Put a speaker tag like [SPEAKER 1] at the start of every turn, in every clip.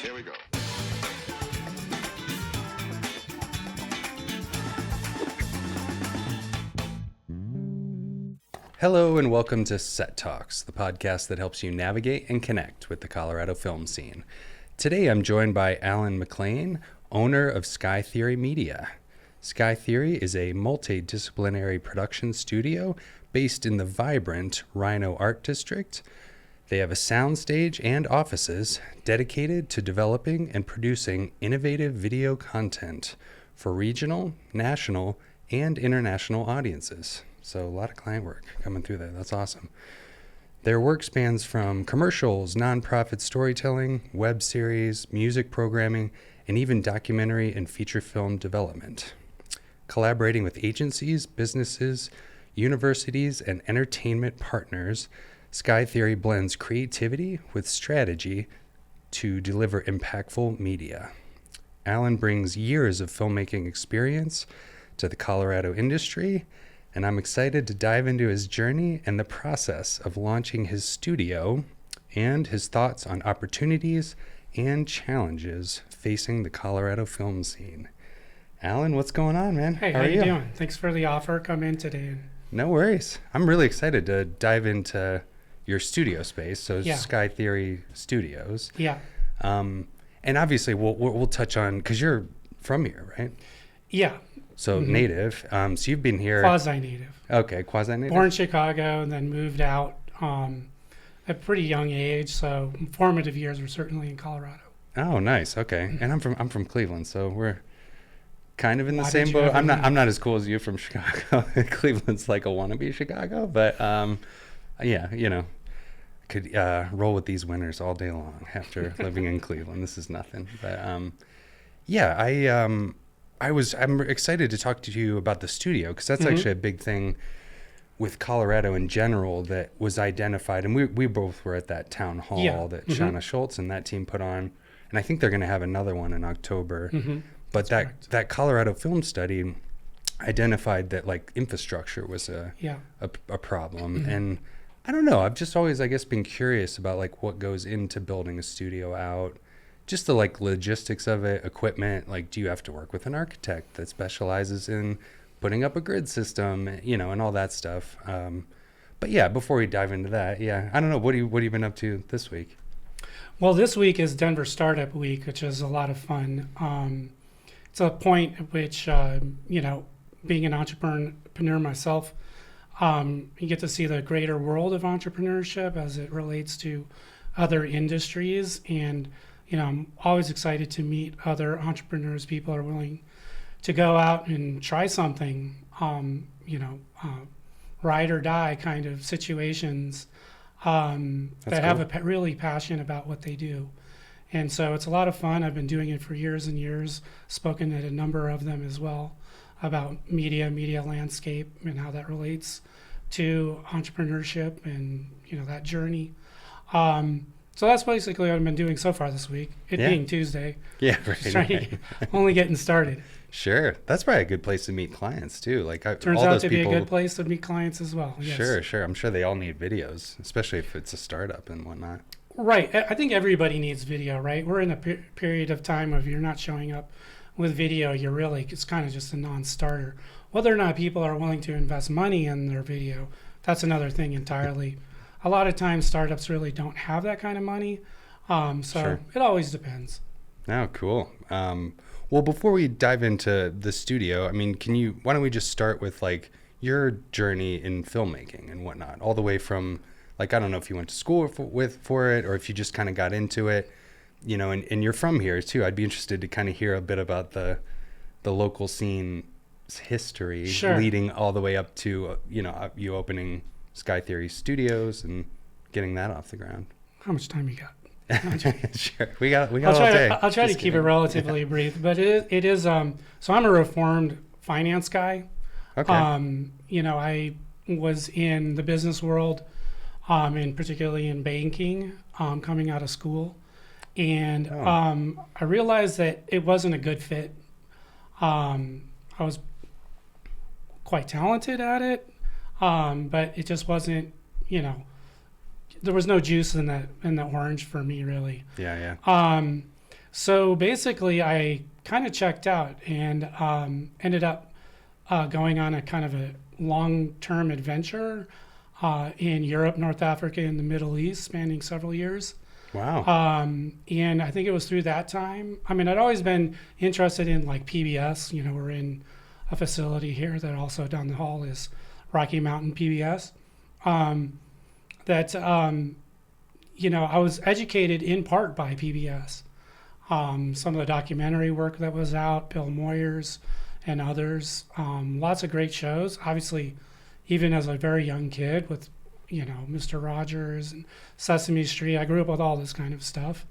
[SPEAKER 1] Here we go.
[SPEAKER 2] Hello and welcome to Set Talks, the podcast that helps you navigate and connect with the Colorado film scene. Today I'm joined by Allen McLain, owner of SkyTheory Media. SkyTheory is a multidisciplinary production studio based in the vibrant RiNo Arts District. They have a soundstage and offices dedicated to developing and producing innovative video content for regional, national, and international audiences. So a lot of client work coming through there. That's awesome. Their work spans from commercials, nonprofit storytelling, web series, music programming, and even documentary and feature film development. Collaborating with agencies, businesses, universities, and entertainment partners, SkyTheory blends creativity with strategy to deliver impactful media. Allen brings years of filmmaking experience to the Colorado industry, and I'm excited to dive into his journey and the process of launching his studio and his thoughts on opportunities and challenges facing the Colorado film scene. Allen, what's going on, man?
[SPEAKER 3] Hey, how you doing? Thanks for the offer. Come in today.
[SPEAKER 2] No worries. I'm really excited to dive into your studio space, so
[SPEAKER 3] Yeah.
[SPEAKER 2] SkyTheory Studios.
[SPEAKER 3] Yeah.
[SPEAKER 2] And obviously we'll touch on, because you're from here, right?
[SPEAKER 3] Yeah.
[SPEAKER 2] So native. So you've been here.
[SPEAKER 3] Quasi-native.
[SPEAKER 2] Okay, quasi-native.
[SPEAKER 3] Born in Chicago and then moved out at a pretty young age. So formative years were certainly in Colorado.
[SPEAKER 2] Oh, nice. Okay. And I'm from Cleveland, so we're kind of in the
[SPEAKER 3] Why
[SPEAKER 2] same
[SPEAKER 3] did you
[SPEAKER 2] boat.
[SPEAKER 3] ever
[SPEAKER 2] I'm not as cool as you from Chicago. Cleveland's like a wannabe Chicago, but yeah, you know, could roll with these winters all day long after living in Cleveland. This is nothing. But yeah, I'm excited to talk to you about the studio, because that's actually a big thing with Colorado in general that was identified. And we both were at that town hall that Shauna Schultz and that team put on. And I think they're going to have another one in October. But that Colorado film study identified that like infrastructure was a problem. And I don't know, I've just always, I guess, been curious about like what goes into building a studio out. Just the like logistics of it, equipment, like do you have to work with an architect that specializes in putting up a grid system, you know, and all that stuff. But yeah, before we dive into that, I don't know, what have you been up to this week?
[SPEAKER 3] Well, this week is Denver Startup Week, which is a lot of fun. It's a point at which, you know, being an entrepreneur myself, you get to see the greater world of entrepreneurship as it relates to other industries. And you know, I'm always excited to meet other entrepreneurs. People are willing to go out and try something, you know, ride or die kind of situations that have a really passion about what they do. And so it's a lot of fun. I've been doing it for years and years, spoken at a number of them as well about media landscape and how that relates to entrepreneurship and, you know, that journey. So that's basically what I've been doing so far this week. It being Tuesday.
[SPEAKER 2] Yeah, right.
[SPEAKER 3] Only getting started.
[SPEAKER 2] Sure. That's probably a good place to meet clients too. Like
[SPEAKER 3] Turns
[SPEAKER 2] all
[SPEAKER 3] out
[SPEAKER 2] those
[SPEAKER 3] to
[SPEAKER 2] people,
[SPEAKER 3] be a good place to meet clients as well. Yes.
[SPEAKER 2] Sure. I'm sure they all need videos, especially if it's a startup and whatnot.
[SPEAKER 3] Right. I think everybody needs video, right? We're in a period of time of you're not showing up with video. It's kind of just a non-starter. Whether or not people are willing to invest money in their video, that's another thing entirely. A lot of times startups really don't have that kind of money. So It always depends.
[SPEAKER 2] Oh, cool. Well, before we dive into the studio, I mean, why don't we just start with like your journey in filmmaking and whatnot, all the way from like, I don't know if you went to school for it or if you just kind of got into it, you know, and you're from here too. I'd be interested to kind of hear a bit about the local scene's history leading all the way up to, you know, you opening SkyTheory Studios and getting that off the ground.
[SPEAKER 3] How much time you got?
[SPEAKER 2] Sure, we got all day.
[SPEAKER 3] I'll try to keep it relatively brief, but it is. So I'm a reformed finance guy.
[SPEAKER 2] Okay.
[SPEAKER 3] You know, I was in the business world, and particularly in banking, coming out of school, and I realized that it wasn't a good fit. I was quite talented at it, but it just wasn't, you know, there was no juice in the orange for me, really.
[SPEAKER 2] Yeah.
[SPEAKER 3] So basically, I kind of checked out and ended up going on a kind of a long-term adventure in Europe, North Africa, and the Middle East, spanning several years.
[SPEAKER 2] Wow.
[SPEAKER 3] And I think it was through that time. I mean, I'd always been interested in like PBS. You know, we're in a facility here that also down the hall is Rocky Mountain PBS. You know, I was educated in part by PBS. Some of the documentary work that was out, Bill Moyers and others. Lots of great shows. Obviously, even as a very young kid with, you know, Mr. Rogers and Sesame Street, I grew up with all this kind of stuff.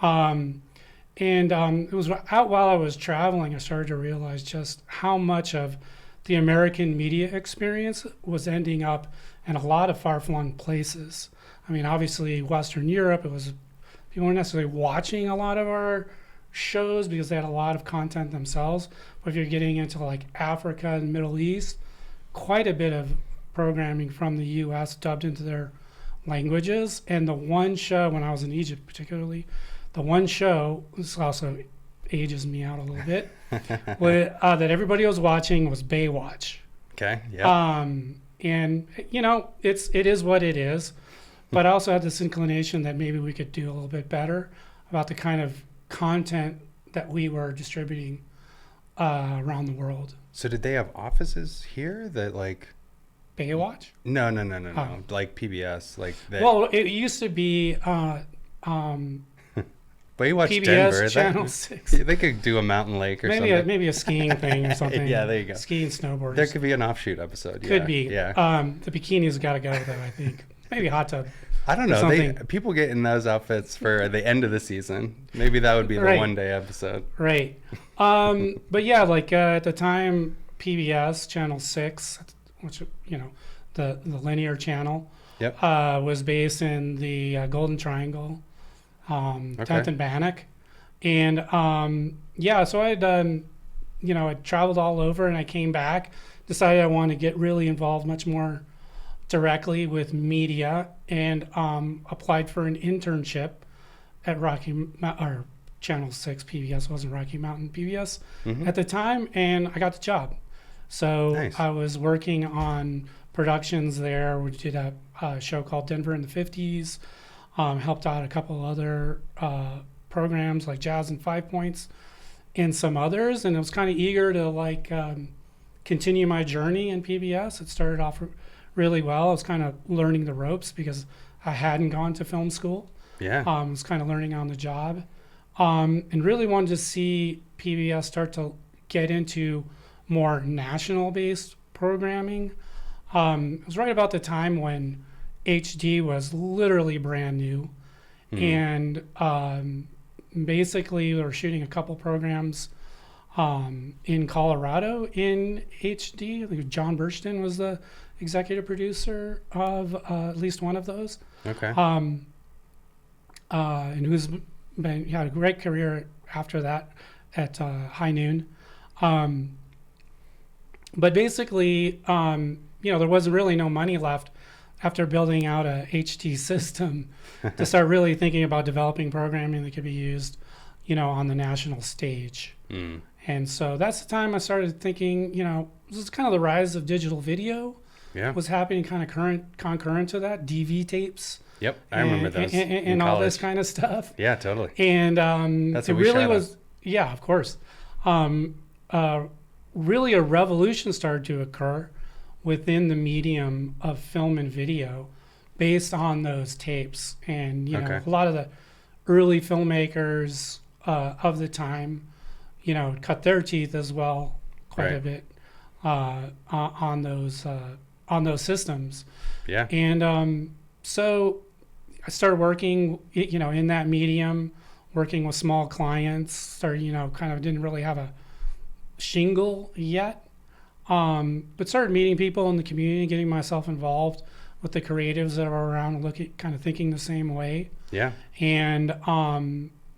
[SPEAKER 3] It was out while I was traveling, I started to realize just how much of the American media experience was ending up in a lot of far-flung places. I mean, obviously, Western Europe, people weren't necessarily watching a lot of our shows because they had a lot of content themselves. But if you're getting into like Africa and Middle East, quite a bit of programming from the U.S. dubbed into their languages. And the one show, when I was in Egypt particularly, the one show, this also ages me out a little bit, that everybody was watching was Baywatch.
[SPEAKER 2] Okay, yeah.
[SPEAKER 3] And, you know, it is what it is. But I also had this inclination that maybe we could do a little bit better about the kind of content that we were distributing around the world.
[SPEAKER 2] So did they have offices here that like...
[SPEAKER 3] Baywatch?
[SPEAKER 2] No. Like PBS, like that.
[SPEAKER 3] Well, it used to be
[SPEAKER 2] Baywatch
[SPEAKER 3] PBS
[SPEAKER 2] Denver.
[SPEAKER 3] Channel 6.
[SPEAKER 2] They could do a mountain lake or something.
[SPEAKER 3] Maybe a skiing thing or something.
[SPEAKER 2] Yeah, there you go.
[SPEAKER 3] Skiing, snowboarders.
[SPEAKER 2] There could be an offshoot episode.
[SPEAKER 3] Could be.
[SPEAKER 2] Yeah.
[SPEAKER 3] The bikinis got to go though, I think. Maybe hot tub.
[SPEAKER 2] I don't know. People get in those outfits for the end of the season. Maybe that would be the one-day episode.
[SPEAKER 3] Right. But yeah, like at the time, PBS Channel 6, which, you know, the linear channel,
[SPEAKER 2] yep.
[SPEAKER 3] Was based in the Golden Triangle, 10th and Bannock. And yeah, so I had, you know, I traveled all over and I came back, decided I wanted to get really involved much more directly with media, and applied for an internship at Channel 6 PBS. Wasn't Rocky Mountain PBS at the time, and I got the job. So nice. I was working on productions there. We did a show called Denver in the 50s, helped out a couple other programs like Jazz and 5 Points and some others, and I was kind of eager to like continue my journey in PBS. It started off really well. I was kind of learning the ropes because I hadn't gone to film school.
[SPEAKER 2] Yeah.
[SPEAKER 3] I was kind of learning on the job, and really wanted to see PBS start to get into more national-based programming. It was right about the time when HD was literally brand new, and basically we were shooting a couple programs in Colorado in HD. I think John Burstyn was the executive producer of at least one of those.
[SPEAKER 2] Okay.
[SPEAKER 3] And he had a great career after that at High Noon. But basically, you know, there wasn't really no money left after building out a HD system to start really thinking about developing programming that could be used, you know, on the national stage. And so that's the time I started thinking, you know, this is kind of the rise of digital video.
[SPEAKER 2] Yeah.
[SPEAKER 3] Was happening kind of concurrent to that, DV tapes.
[SPEAKER 2] Yep, I remember those.
[SPEAKER 3] And all this kind of stuff.
[SPEAKER 2] Yeah, totally.
[SPEAKER 3] And
[SPEAKER 2] that's
[SPEAKER 3] it
[SPEAKER 2] what we
[SPEAKER 3] really
[SPEAKER 2] shot
[SPEAKER 3] was, on. Yeah, of course. Really a revolution started to occur within the medium of film and video based on those tapes. And, you know, a lot of the early filmmakers of the time, you know, cut their teeth as well quite a bit on those systems.
[SPEAKER 2] Yeah.
[SPEAKER 3] And so I started working, you know, in that medium, working with small clients. Started, you know, kind of didn't really have a shingle yet, but started meeting people in the community, getting myself involved with the creatives that are around, kind of thinking the same way.
[SPEAKER 2] Yeah.
[SPEAKER 3] And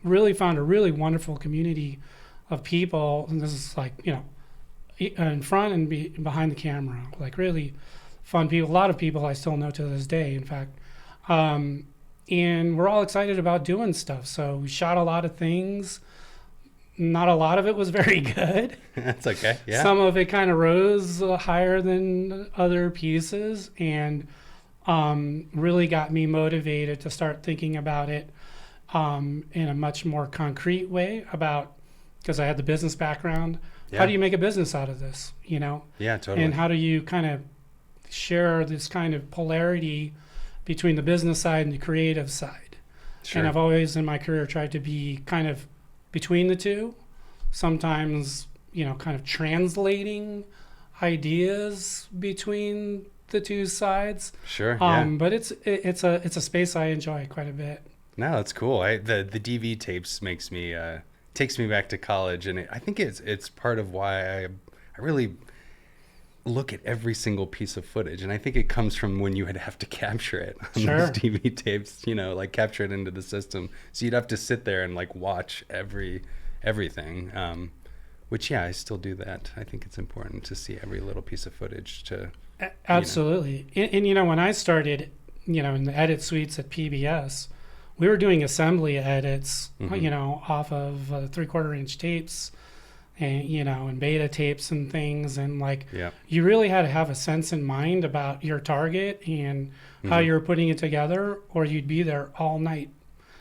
[SPEAKER 3] really found a really wonderful community of people. And this is like, you know, in front and behind the camera, like really fun people. A lot of people I still know to this day, in fact. And we're all excited about doing stuff. So we shot a lot of things. Not a lot of it was very good.
[SPEAKER 2] That's okay. Yeah.
[SPEAKER 3] Some of it kind of rose higher than other pieces, and really got me motivated to start thinking about it in a much more concrete way, because I had the business background.
[SPEAKER 2] Yeah.
[SPEAKER 3] How do you make a business out of this,
[SPEAKER 2] Yeah, totally.
[SPEAKER 3] And how do you kind of share this kind of polarity between the business side and the creative side?
[SPEAKER 2] Sure.
[SPEAKER 3] And I've always in my career tried to be kind of between the two, sometimes, kind of translating ideas between the two sides.
[SPEAKER 2] Sure. Yeah.
[SPEAKER 3] But it's a space I enjoy quite a bit.
[SPEAKER 2] No, that's cool. The DV tapes takes me back to college, and I think it's part of why I really look at every single piece of footage, and I think it comes from when you would have to capture it on
[SPEAKER 3] Sure.
[SPEAKER 2] those DV tapes, like capture it into the system. So you'd have to sit there and like watch everything. Which I still do that. I think it's important to see every little piece of footage to.
[SPEAKER 3] Absolutely. And when I started, in the edit suites at PBS, we were doing assembly edits, off of 3/4 inch tapes, and and beta tapes and things, and you really had to have a sense in mind about your target and how you were putting it together, or you'd be there all night.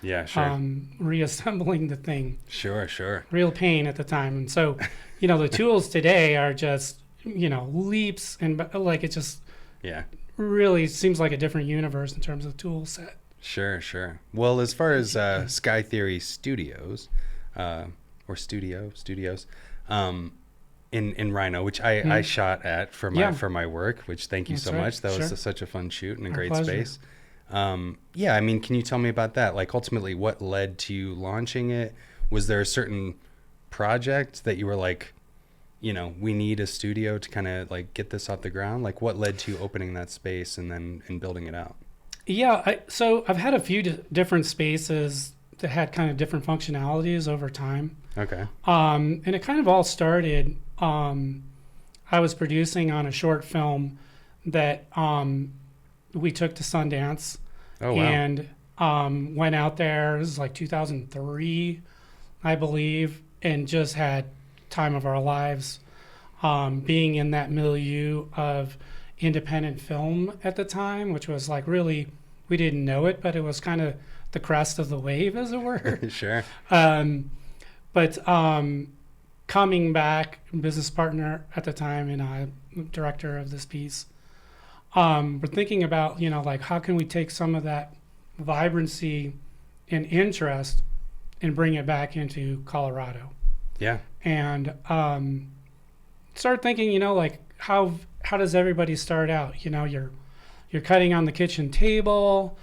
[SPEAKER 2] Yeah, sure.
[SPEAKER 3] Reassembling the thing.
[SPEAKER 2] Sure.
[SPEAKER 3] Real pain at the time. And so, the tools today are just, leaps, and it just really seems like a different universe in terms of tool set.
[SPEAKER 2] Sure. Well, as far as SkyTheory Studios, or studios, in RiNo, which I shot at for my work, which thank you so much. That was such a fun shoot and a great
[SPEAKER 3] pleasure.
[SPEAKER 2] space. I mean, can you tell me about that? Like, ultimately, what led to you launching it? Was there a certain project that you were like, we need a studio to kind of like get this off the ground? Like, what led to opening that space and building it out?
[SPEAKER 3] Yeah, so I've had a few different spaces that had kind of different functionalities over time.
[SPEAKER 2] Okay.
[SPEAKER 3] And it kind of all started, I was producing on a short film that we took to Sundance.
[SPEAKER 2] Oh, wow.
[SPEAKER 3] And went out there. It was like 2003, I believe, and just had time of our lives, being in that milieu of independent film at the time, which was like really, we didn't know it, but it was kind of the crest of the wave, as it were.
[SPEAKER 2] Sure.
[SPEAKER 3] But coming back, business partner at the time and director of this piece, we're thinking about, how can we take some of that vibrancy and interest and bring it back into Colorado?
[SPEAKER 2] Yeah.
[SPEAKER 3] And start thinking, how does everybody start out? You're cutting on the kitchen table,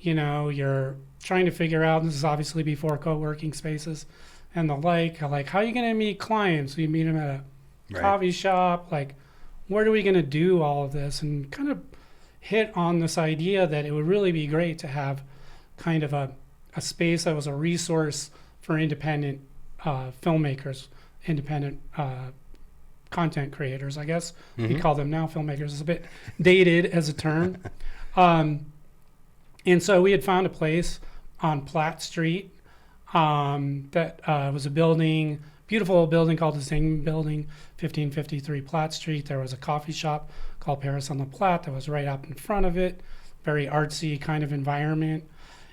[SPEAKER 3] you're trying to figure out, and this is obviously before co-working spaces and the like how are you going to meet clients? You meet them at a coffee shop, where are we going to do all of this? And kind of hit on this idea that it would really be great to have kind of a space that was a resource for independent filmmakers, independent content creators, I guess. We call them now filmmakers. It's a bit dated as a term. And so we had found a place on Platte Street that was a building, beautiful building called the Zing Building, 1553 Platte Street. There was a coffee shop called Paris on the Platte that was right up in front of it, very artsy kind of environment.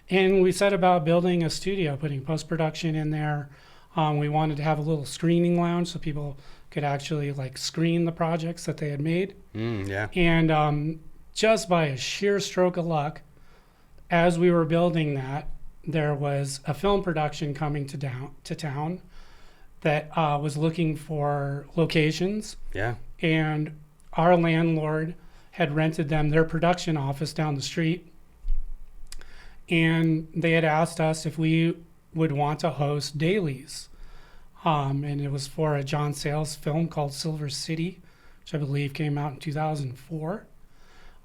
[SPEAKER 3] And we set about building a studio, putting post-production in there. We wanted to have a little screening lounge so people could actually screen the projects that they had made.
[SPEAKER 2] Yeah.
[SPEAKER 3] And just by a sheer stroke of luck, as we were building that, there was a film production coming to town that was looking for locations.
[SPEAKER 2] Yeah.
[SPEAKER 3] And our landlord had rented them their production office down the street. And they had asked us if we would want to host dailies. And it was for a John Sayles film called Silver City, which I believe came out in 2004.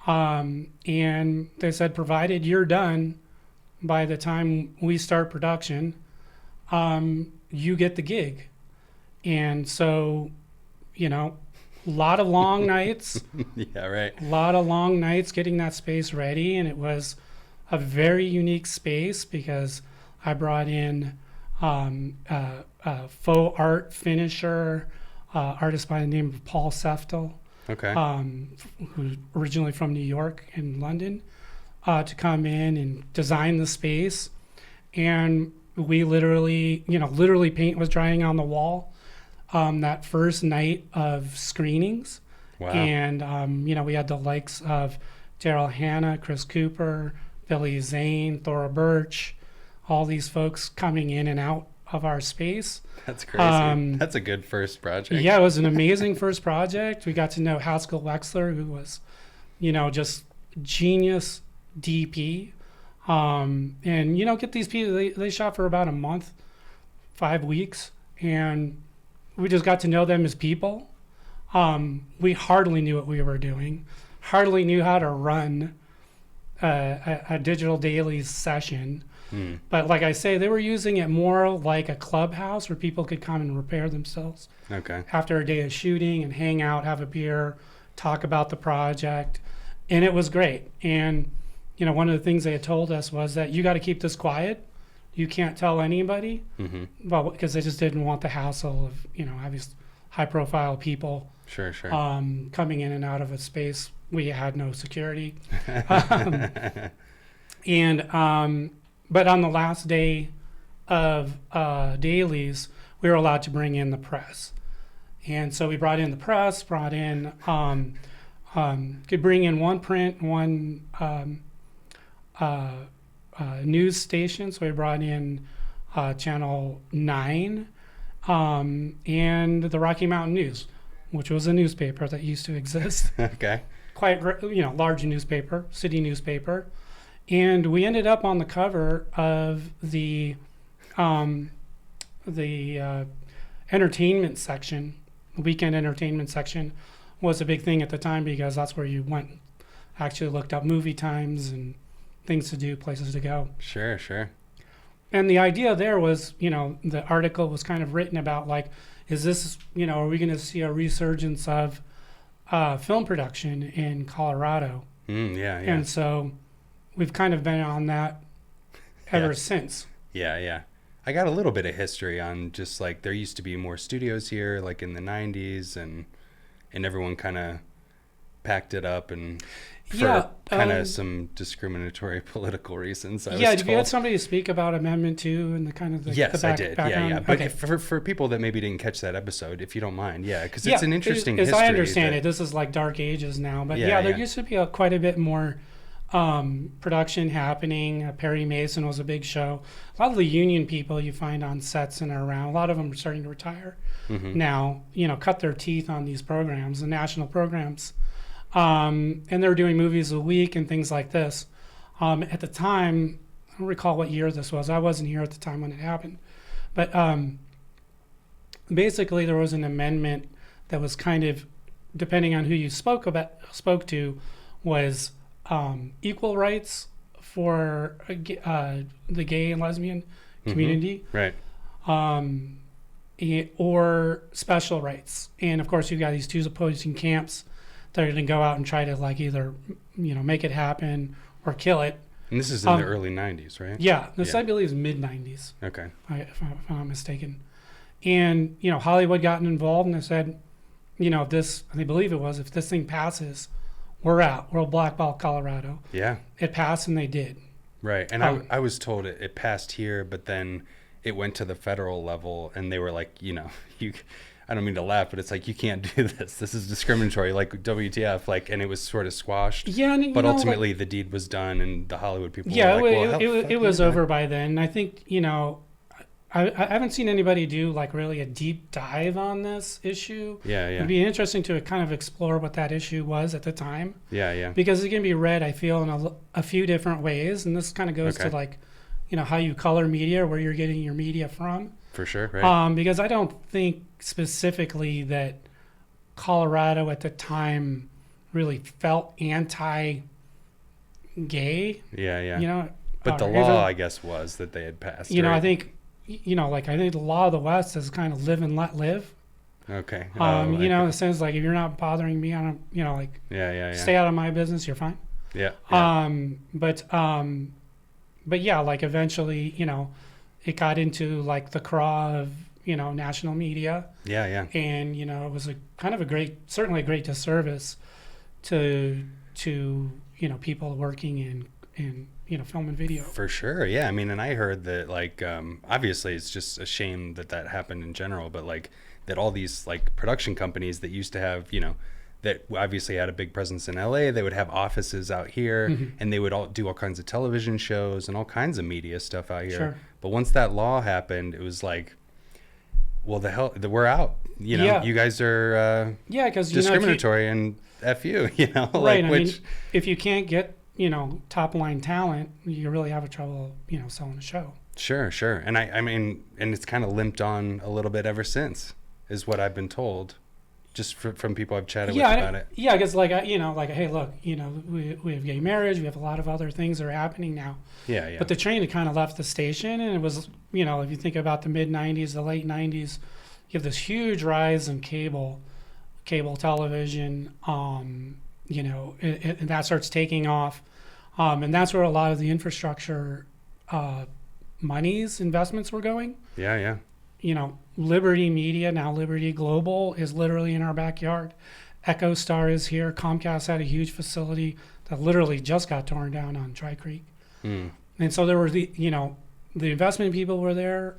[SPEAKER 3] And they said, provided you're done by the time we start production, you get the gig. And so, a lot of long nights.
[SPEAKER 2] Yeah, right.
[SPEAKER 3] A lot of long nights getting that space ready. And it was a very unique space because I brought in a faux art finisher, artist by the name of Paul Seftel,
[SPEAKER 2] Okay.
[SPEAKER 3] who's originally from New York and London, to come in and design the space. And we literally paint was drying on the wall that first night of screenings.
[SPEAKER 2] Wow.
[SPEAKER 3] And, we had the likes of Daryl Hannah, Chris Cooper, Billy Zane, Thora Birch, all these folks coming in and out of our space.
[SPEAKER 2] That's crazy. That's a good first project.
[SPEAKER 3] Yeah, it was an amazing first project. We got to know Haskell Wexler, who was, just genius DP. And, get these people, they shot for about a month, 5 weeks, and we just got to know them as people. We hardly knew what we were doing, hardly knew how to run a digital dailies session. But like I say, they were using it more like a clubhouse where people could come and repair themselves after a day of shooting and hang out, have a beer, talk about the project. And it was great. And, one of the things they had told us was that you got to keep this quiet. You can't tell anybody, because they just didn't want the hassle of, having high profile people
[SPEAKER 2] Sure.
[SPEAKER 3] coming in and out of a space. We had no security. But on the last day of dailies, we were allowed to bring in the press. And so we brought in the press, could bring in one print, one news station. So we brought in Channel 9 and the Rocky Mountain News, which was a newspaper that used to exist.
[SPEAKER 2] Okay.
[SPEAKER 3] Quite, large newspaper, city newspaper. And we ended up on the cover of the entertainment section. The weekend entertainment section was a big thing at the time because that's where you went, actually looked up movie times and things to do, places to go.
[SPEAKER 2] Sure.
[SPEAKER 3] And the idea there was, the article was kind of written about like, is this, are we going to see a resurgence of film production in Colorado?
[SPEAKER 2] Yeah.
[SPEAKER 3] And so we've kind of been on that ever since.
[SPEAKER 2] Yeah. I got a little bit of history on just like there used to be more studios here like in the 90s and everyone kind of packed it up and for kind of some discriminatory political reasons.
[SPEAKER 3] Did you have somebody speak about Amendment 2 and the kind of
[SPEAKER 2] Yes, I did.
[SPEAKER 3] Background?
[SPEAKER 2] Yeah. But for people that maybe didn't catch that episode, if you don't mind, because it's an interesting
[SPEAKER 3] as
[SPEAKER 2] history.
[SPEAKER 3] I understand it, this is like dark ages now. But there used to be quite a bit more production happening. Perry Mason was a big show. A lot of the union people you find on sets and around, a lot of them are starting to retire now, cut their teeth on these programs, the national programs. And they're doing movies a week and things like this. At the time, I don't recall what year this was. I wasn't here at the time when it happened. But basically there was an amendment that was kind of, depending on who you spoke to, was equal rights for the gay and lesbian community,
[SPEAKER 2] right?
[SPEAKER 3] Or special rights. And of course, you've got these two opposing camps that are going to go out and try to like either make it happen or kill it.
[SPEAKER 2] And this is in the early 90s, right?
[SPEAKER 3] Yeah, this I believe is mid 90s.
[SPEAKER 2] Okay,
[SPEAKER 3] if I'm not mistaken. And Hollywood got involved and they said, this, I believe it was, if this thing passes, we're out. We'll blackball Colorado.
[SPEAKER 2] Yeah.
[SPEAKER 3] It passed, and they did.
[SPEAKER 2] Right. And I was told it passed here, but then it went to the federal level, and they were like, I don't mean to laugh, but it's like, you can't do this. This is discriminatory, like WTF, and it was sort of squashed.
[SPEAKER 3] Yeah.
[SPEAKER 2] But ultimately, the deed was done, and the Hollywood people were like, well,
[SPEAKER 3] it was over by then. I think, I haven't seen anybody do like really a deep dive on this issue.
[SPEAKER 2] Yeah.
[SPEAKER 3] It'd be interesting to kind of explore what that issue was at the time.
[SPEAKER 2] Yeah.
[SPEAKER 3] Because it can be read, I feel, in a few different ways, and this kind of goes to like, how you color media, where you're getting your media from.
[SPEAKER 2] For sure, right?
[SPEAKER 3] Because I don't think specifically that Colorado at the time really felt anti-gay.
[SPEAKER 2] Yeah. But the law, I guess, was that they had passed. Right?
[SPEAKER 3] I think. I think the law of the West is kind of live and let live.
[SPEAKER 2] Okay.
[SPEAKER 3] In the sense like if you're not bothering me on stay out of my business, you're fine.
[SPEAKER 2] Yeah.
[SPEAKER 3] but yeah, like eventually, it got into like the craw of, national media.
[SPEAKER 2] Yeah.
[SPEAKER 3] And, it was certainly a great disservice to people working in film and video.
[SPEAKER 2] For sure. Yeah. I mean, and I heard that like, obviously it's just a shame that happened in general, but like that all these like production companies that used to have, that obviously had a big presence in LA, they would have offices out here,
[SPEAKER 3] Mm-hmm.
[SPEAKER 2] and they would all do all kinds of television shows and all kinds of media stuff out here.
[SPEAKER 3] Sure.
[SPEAKER 2] But once that law happened, it was like, well, we're out.
[SPEAKER 3] Yeah.
[SPEAKER 2] You guys are
[SPEAKER 3] Because
[SPEAKER 2] discriminatory and F you,
[SPEAKER 3] right.
[SPEAKER 2] like,
[SPEAKER 3] I
[SPEAKER 2] which
[SPEAKER 3] mean, if you can't get top line talent, you really have a trouble selling a show.
[SPEAKER 2] Sure. And I mean, and it's kind of limped on a little bit ever since, is what I've been told, just from people I've chatted with about it.
[SPEAKER 3] Yeah, because hey, look, we have gay marriage, we have a lot of other things that are happening now.
[SPEAKER 2] Yeah.
[SPEAKER 3] But the train had kind of left the station, and it was, if you think about the mid '90s, the late '90s, you have this huge rise in cable television. And that starts taking off, and that's where a lot of the infrastructure investments were going.
[SPEAKER 2] Yeah.
[SPEAKER 3] Liberty Media, now Liberty Global, is literally in our backyard. EchoStar is here. Comcast had a huge facility that literally just got torn down on Dry Creek.
[SPEAKER 2] Mm.
[SPEAKER 3] And so there were the investment people were there.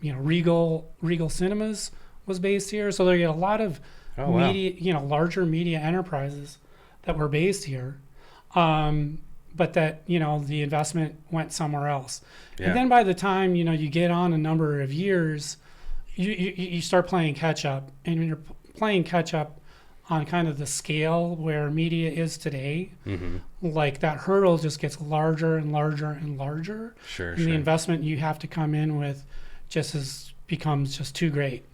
[SPEAKER 3] Regal Cinemas was based here. So there you get a lot of media, larger media enterprises that were based here. But that, the investment went somewhere else.
[SPEAKER 2] Yeah.
[SPEAKER 3] And then by the time, you get on a number of years, you start playing catch up. And when you're playing catch up on kind of the scale where media is today,
[SPEAKER 2] Mm-hmm.
[SPEAKER 3] like that hurdle just gets larger and larger and larger.
[SPEAKER 2] Sure.
[SPEAKER 3] And the investment you have to come in with becomes just too great.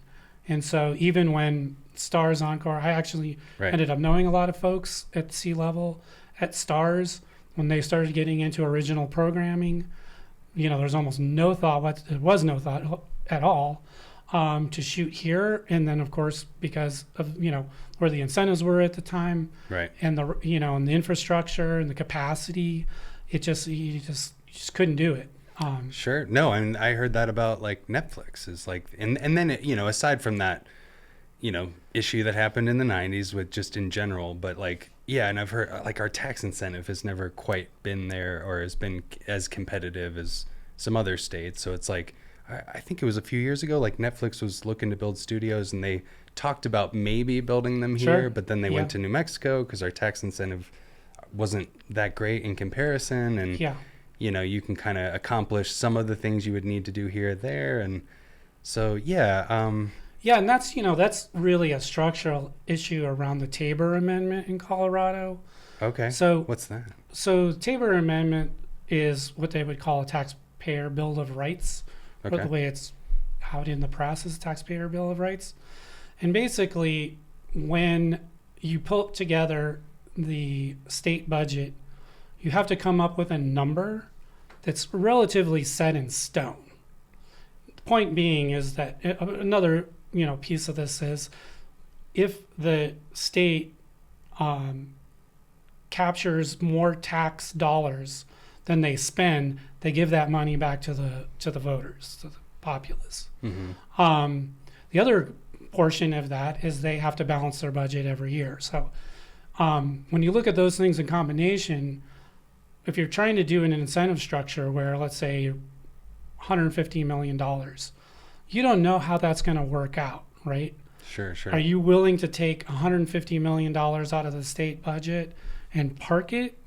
[SPEAKER 3] And so even when Stars Encore, I actually ended up knowing a lot of folks at C-level at Stars. When they started getting into original programming, there's almost no thought, there was no thought at all to shoot here. And then, of course, because of, where the incentives were at the time,
[SPEAKER 2] right,
[SPEAKER 3] and and the infrastructure and the capacity, you just couldn't do it.
[SPEAKER 2] Sure. No, I mean, I heard that about like Netflix is like, and then, aside from that, issue that happened in the 90s with just in general, but like, yeah, and I've heard like our tax incentive has never quite been there or has been as competitive as some other states. So it's like, I think it was a few years ago, like Netflix was looking to build studios and they talked about maybe building them here, but then they went to New Mexico because our tax incentive wasn't that great in comparison. And, you can kind of accomplish some of the things you would need to do here or there. And so,
[SPEAKER 3] and that's really a structural issue around the Tabor Amendment in Colorado.
[SPEAKER 2] Okay.
[SPEAKER 3] So
[SPEAKER 2] what's that?
[SPEAKER 3] So Tabor Amendment is what they would call a taxpayer bill of rights, or the way it's out in the press is taxpayer bill of rights. And basically, when you put together the state budget, you have to come up with a number that's relatively set in stone. The point being is that another piece of this is if the state captures more tax dollars than they spend, they give that money back to the voters, to the populace.
[SPEAKER 2] Mm-hmm.
[SPEAKER 3] The other portion of that is they have to balance their budget every year. So when you look at those things in combination, if you're trying to do an incentive structure where, let's say, $150 million, you don't know how that's going to work out, right?
[SPEAKER 2] Sure.
[SPEAKER 3] Are you willing to take $150 million out of the state budget and park it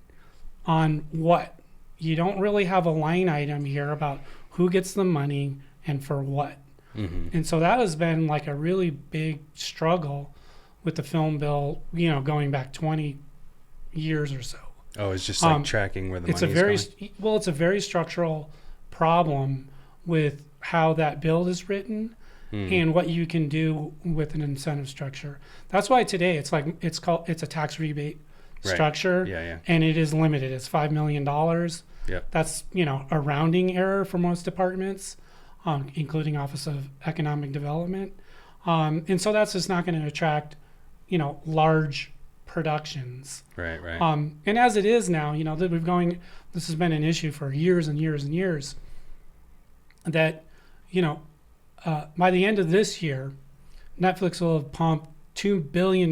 [SPEAKER 3] on what? You don't really have a line item here about who gets the money and for what.
[SPEAKER 2] Mm-hmm.
[SPEAKER 3] And so that has been like a really big struggle with the film bill, going back 20 years or so.
[SPEAKER 2] Oh, it's just like tracking where the money is going?
[SPEAKER 3] Well, it's a very structural problem with how that bill is written and what you can do with an incentive structure. That's why today it's a tax rebate structure.
[SPEAKER 2] Yeah.
[SPEAKER 3] And it is limited. It's $5 million.
[SPEAKER 2] Yep.
[SPEAKER 3] That's, a rounding error for most departments, including Office of Economic Development. And so that's just not going to attract, large
[SPEAKER 2] productions. Right.
[SPEAKER 3] And as it is now, that this has been an issue for years and years and years, that, by the end of this year, Netflix will have pumped $2 billion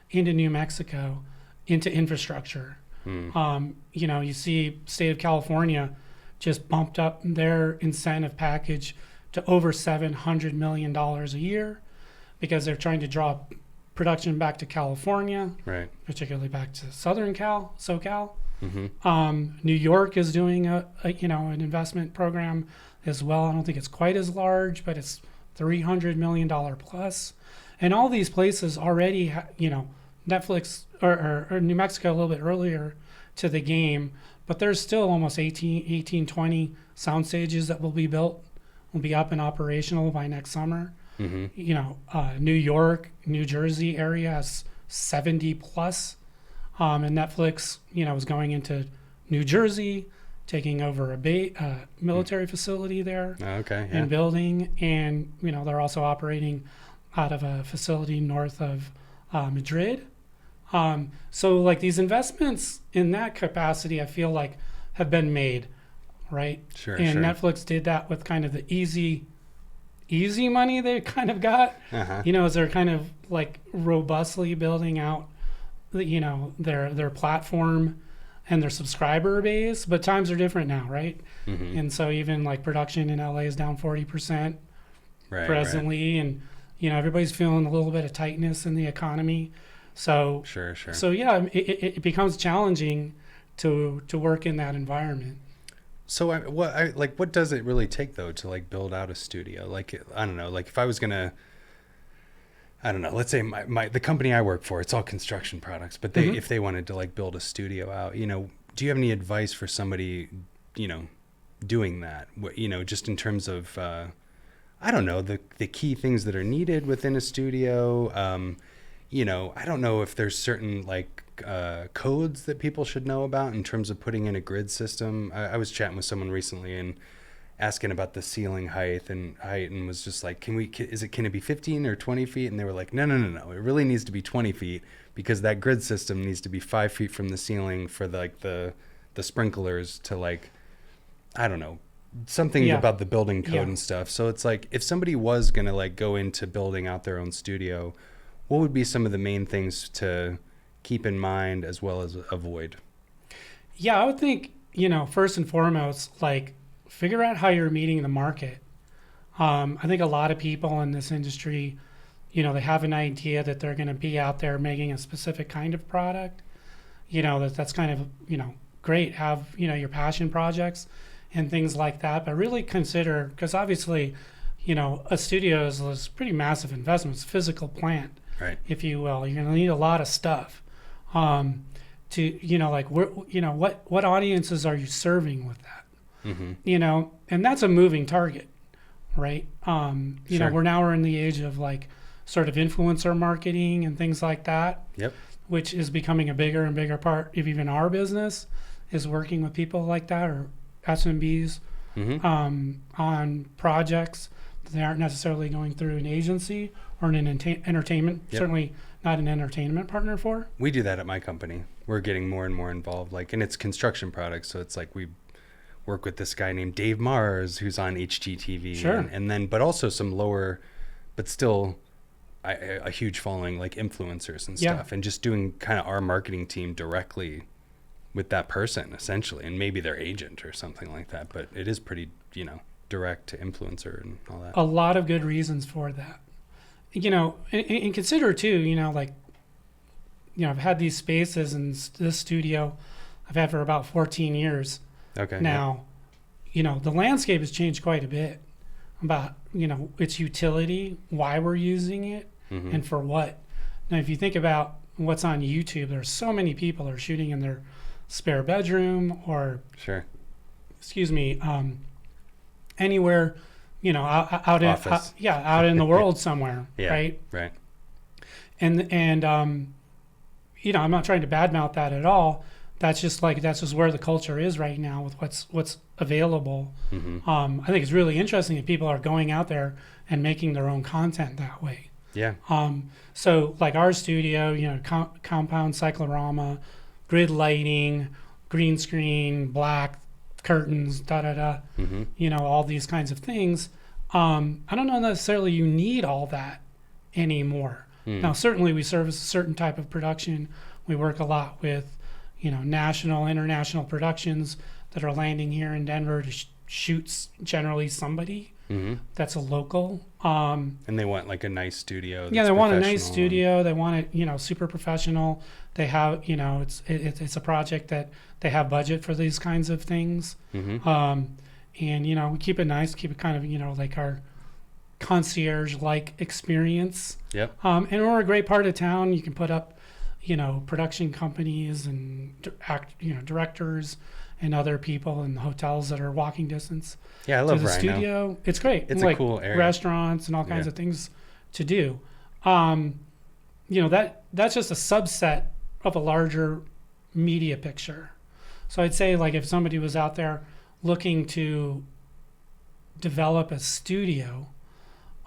[SPEAKER 3] into New Mexico into infrastructure. You see state of California just bumped up their incentive package to over $700 million a year because they're trying to draw production back to California,
[SPEAKER 2] right?
[SPEAKER 3] Particularly back to Southern SoCal.
[SPEAKER 2] Mm-hmm.
[SPEAKER 3] New York is doing an investment program as well. I don't think it's quite as large, but it's $300 million plus. And all these places already, Netflix or New Mexico a little bit earlier to the game, but there's still almost 20 sound stages that will be built, will be up and operational by next summer.
[SPEAKER 2] Mm-hmm.
[SPEAKER 3] New York, New Jersey area has 70 plus. And Netflix, is going into New Jersey, taking over a military facility there.
[SPEAKER 2] Okay. Yeah.
[SPEAKER 3] And building. And, they're also operating out of a facility north of Madrid. So like these investments in that capacity, I feel like have been made, right?
[SPEAKER 2] Sure.
[SPEAKER 3] And Netflix did that with kind of the easy money they kind of got, as they're kind of like robustly building out, their platform and their subscriber base. But times are different now, right?
[SPEAKER 2] Mm-hmm.
[SPEAKER 3] And so even like production in LA is down 40% presently, and everybody's feeling a little bit of tightness in the economy. So
[SPEAKER 2] sure.
[SPEAKER 3] So yeah, it becomes challenging to work in that environment.
[SPEAKER 2] So what does it really take though to like build out a studio? Like, I don't know, like if I was gonna, I don't know, let's say the company I work for, it's all construction products, but if they wanted to like build a studio out, do you have any advice for somebody, doing that? Just in terms of, I don't know, the key things that are needed within a studio. I don't know if there's certain like codes that people should know about in terms of putting in a grid system. I was chatting with someone recently and asking about the ceiling height and was just like, can it be 15 or 20 feet? And they were like, no. It really needs to be 20 feet because that grid system needs to be 5 feet from the ceiling for the sprinklers to like, I don't know, something about the building code and stuff. So it's like, if somebody was going to like go into building out their own studio, what would be some of the main things to keep in mind as well as avoid?
[SPEAKER 3] Yeah, I would think, first and foremost, like figure out how you're meeting the market. I think a lot of people in this industry, they have an idea that they're going to be out there making a specific kind of product, that's kind of, great, have, your passion projects and things like that. But really consider, because obviously, a studio is a pretty massive investment. It's a physical plant.
[SPEAKER 2] Right.
[SPEAKER 3] If you will, you're going to need a lot of stuff to, like, what audiences are you serving with that?
[SPEAKER 2] Mm-hmm.
[SPEAKER 3] And that's a moving target, right?
[SPEAKER 2] Sure.
[SPEAKER 3] We're in the age of like sort of influencer marketing and things like that.
[SPEAKER 2] Yep.
[SPEAKER 3] Which is becoming a bigger and bigger part of even our business, is working with people like that or SMBs on projects. They aren't necessarily going through an agency or an entertainment, certainly not an entertainment partner for.
[SPEAKER 2] We do that at my company. We're getting more and more involved, and it's construction products. So it's like we work with this guy named Dave Mars, who's on HGTV.
[SPEAKER 3] Sure.
[SPEAKER 2] And then, but also some lower, but still a huge following, like influencers and stuff. And just doing kind of our marketing team directly with that person, essentially. And maybe their agent or something like that. But it is pretty, direct to influencer and all that.
[SPEAKER 3] A lot of good reasons for that. And consider too, I've had these spaces in this studio I've had for about 14 years.
[SPEAKER 2] Okay.
[SPEAKER 3] Now, the landscape has changed quite a bit about, its utility, why we're using it, and for what. Now, if you think about what's on YouTube, there's so many people that are shooting in their spare bedroom or, anywhere, out in the world somewhere, right?
[SPEAKER 2] Right.
[SPEAKER 3] And I'm not trying to badmouth that at all. That's just where the culture is right now with what's available. I think it's really interesting that people are going out there and making their own content that way.
[SPEAKER 2] Yeah.
[SPEAKER 3] So like our studio, compound cyclorama, grid lighting, green screen, black curtains, all these kinds of things. I don't know necessarily you need all that anymore. Now, certainly we service a certain type of production. We work a lot with, national, international productions that are landing here in Denver to shoot generally somebody that's a local.
[SPEAKER 2] And they want like a nice studio.
[SPEAKER 3] Yeah, they want a nice studio. They want it, super professional. They have, it's a project that they have budget for these kinds of things. And, we keep it nice, keep it kind of, like our concierge-like experience.
[SPEAKER 2] Yep.
[SPEAKER 3] And we're a great part of town. You can put up, production companies and directors and other people in hotels that are walking distance.
[SPEAKER 2] Yeah, I love
[SPEAKER 3] the
[SPEAKER 2] RiNo.
[SPEAKER 3] studio. It's great.
[SPEAKER 2] It's
[SPEAKER 3] like
[SPEAKER 2] a cool area.
[SPEAKER 3] Restaurants and all kinds of things to do. That's just a subset of a larger media picture. So I'd say like if somebody was out there looking to develop a studio,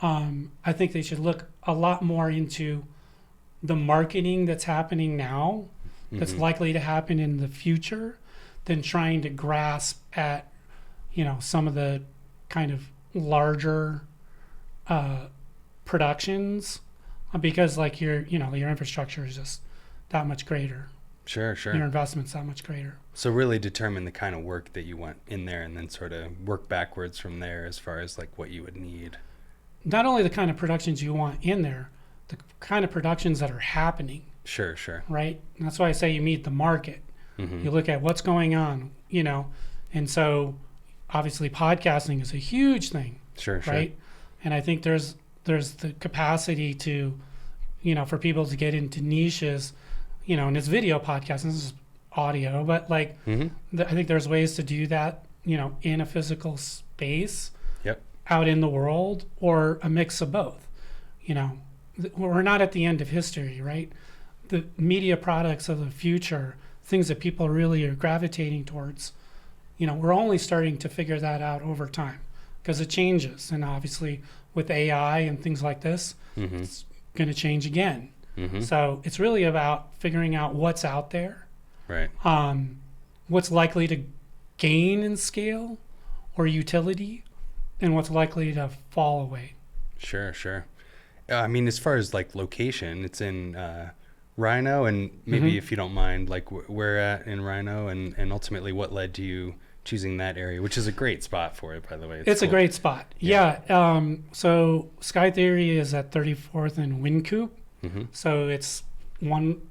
[SPEAKER 3] I think they should look a lot more into the marketing that's happening now, that's likely to happen in the future, than trying to grasp at, some of the kind of larger productions, because like your infrastructure is just that much greater.
[SPEAKER 2] Sure.
[SPEAKER 3] Your investment's that much greater.
[SPEAKER 2] So really determine the kind of work that you want in there and then sort of work backwards from there as far as like what you would need.
[SPEAKER 3] Not only the kind of productions you want in there, the kind of productions that are happening.
[SPEAKER 2] Sure.
[SPEAKER 3] Right? And that's why I say you meet the market. You look at what's going on, and so obviously podcasting is a huge thing.
[SPEAKER 2] Sure.
[SPEAKER 3] Right? And I think there's the capacity to, for people to get into niches, and it's video podcasting, this is audio, but like I think there's ways to do that, in a physical space.
[SPEAKER 2] Yep.
[SPEAKER 3] Out in the world, or a mix of both. We're not at the end of history, right? The media products of the future, things that people really are gravitating towards, we're only starting to figure that out over time because it changes. And obviously with AI and things like this, it's going to change again. So it's really about figuring out what's out there,
[SPEAKER 2] right?
[SPEAKER 3] What's likely to gain in scale or utility, and what's likely to fall away.
[SPEAKER 2] Sure. I mean, as far as like location, it's in RiNo, and maybe if you don't mind, like where at in RiNo, and ultimately what led to you choosing that area, which is a great spot for it, by the way.
[SPEAKER 3] It's cool. A great spot. Yeah. So SkyTheory is at 34th and Wynkoop. So it's one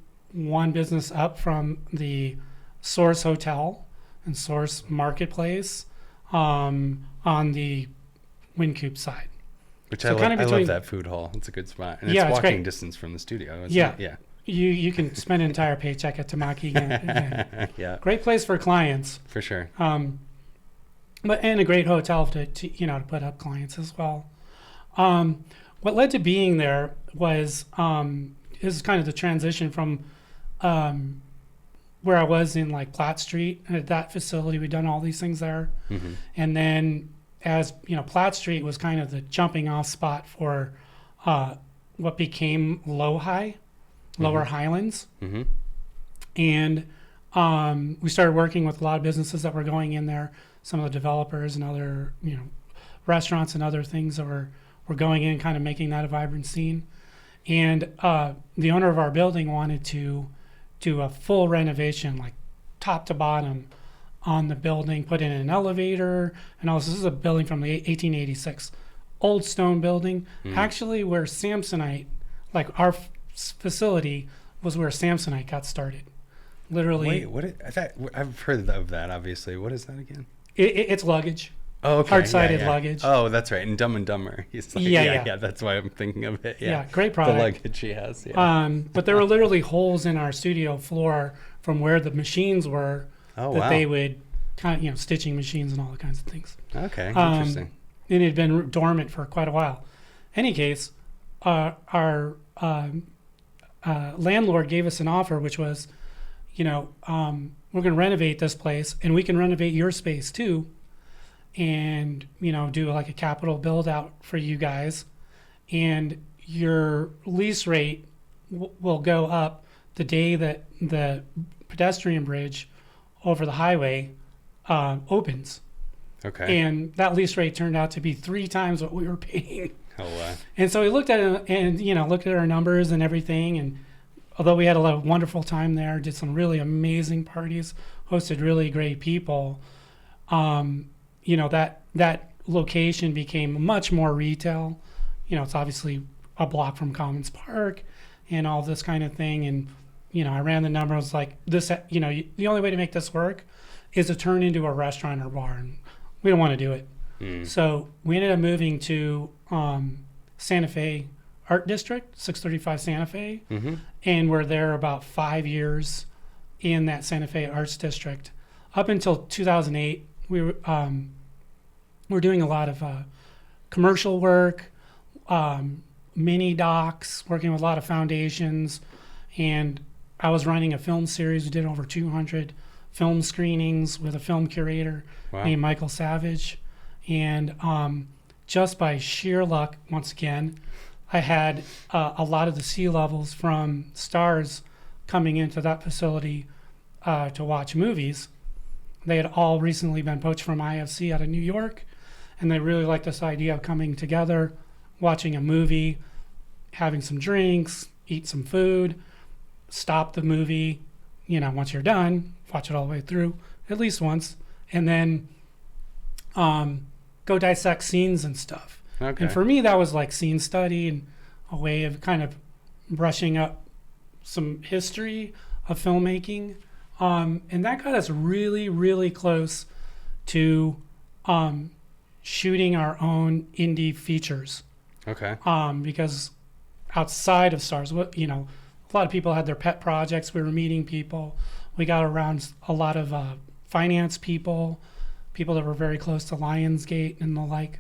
[SPEAKER 3] business up from the Source Hotel and Source Marketplace on the Wynkoop side.
[SPEAKER 2] Which I love that food hall. It's a good spot. And it's walking distance from the studio.
[SPEAKER 3] Yeah. You can spend an entire paycheck at Tamaki again.
[SPEAKER 2] Yeah.
[SPEAKER 3] Great place for clients.
[SPEAKER 2] For sure.
[SPEAKER 3] But and a great hotel to put up clients as well. What led to being there was this is kind of the transition from where I was in like Platte Street. At that facility, we'd done all these things there. And then as Platte Street was kind of the jumping off spot for what became Lower Highlands. And we started working with a lot of businesses that were going in there, some of the developers and other restaurants and other things that were going in, kind of making that a vibrant scene. And the owner of our building wanted to do a full renovation, like top to bottom, on the building, put in an elevator, and all this. This is a building from the 1886, old stone building, actually where Samsonite, like our facility, was where Samsonite got started. Literally.
[SPEAKER 2] Wait, I've heard of that, obviously. What is that again?
[SPEAKER 3] It's luggage.
[SPEAKER 2] Oh, okay.
[SPEAKER 3] Hard-sided luggage.
[SPEAKER 2] Oh, that's right. And Dumb and Dumber. He's like, yeah. That's why I'm thinking of it. Yeah,
[SPEAKER 3] great product.
[SPEAKER 2] The luggage he has. Yeah.
[SPEAKER 3] But there were literally holes in our studio floor from where the machines were.
[SPEAKER 2] Oh,
[SPEAKER 3] that
[SPEAKER 2] wow.
[SPEAKER 3] They would kind of, stitching machines and all the kinds of things.
[SPEAKER 2] Okay, interesting.
[SPEAKER 3] And it had been dormant for quite a while. Any case, our landlord gave us an offer, which was, we're going to renovate this place, and we can renovate your space too, and do like a capital build out for you guys, and your lease rate will go up the day that the pedestrian bridge over the highway opens.
[SPEAKER 2] Okay.
[SPEAKER 3] And that lease rate turned out to be 3 times what we were paying.
[SPEAKER 2] Oh, wow.
[SPEAKER 3] And so we looked at it and, looked at our numbers and everything. And although we had a lot of wonderful time there, did some really amazing parties, hosted really great people, that location became much more retail. It's obviously a block from Commons Park and all this kind of thing. And, I ran the numbers like this, the only way to make this work is to turn into a restaurant or bar. And we don't want to do it. So we ended up moving to Santa Fe Art District, 635 Santa Fe.
[SPEAKER 2] Mm-hmm.
[SPEAKER 3] And we're there about 5 years in that Santa Fe Arts District. Up until 2008, we were doing a lot of commercial work, mini docs, working with a lot of foundations, and I was running a film series. We did over 200 film screenings with a film curator named Michael Savage, and just by sheer luck, once again, I had a lot of the C-levels from stars coming into that facility to watch movies. They had all recently been poached from IFC out of New York, and they really liked this idea of coming together, watching a movie, having some drinks, eat some food, stop the movie, once you're done, watch it all the way through at least once, and then go dissect scenes and stuff.
[SPEAKER 2] Okay.
[SPEAKER 3] And for me, that was like scene study and a way of kind of brushing up some history of filmmaking. And that got us really, really close to shooting our own indie features.
[SPEAKER 2] Okay.
[SPEAKER 3] Because outside of stars, a lot of people had their pet projects. We were meeting people. We got around a lot of finance people that were very close to Lionsgate and the like.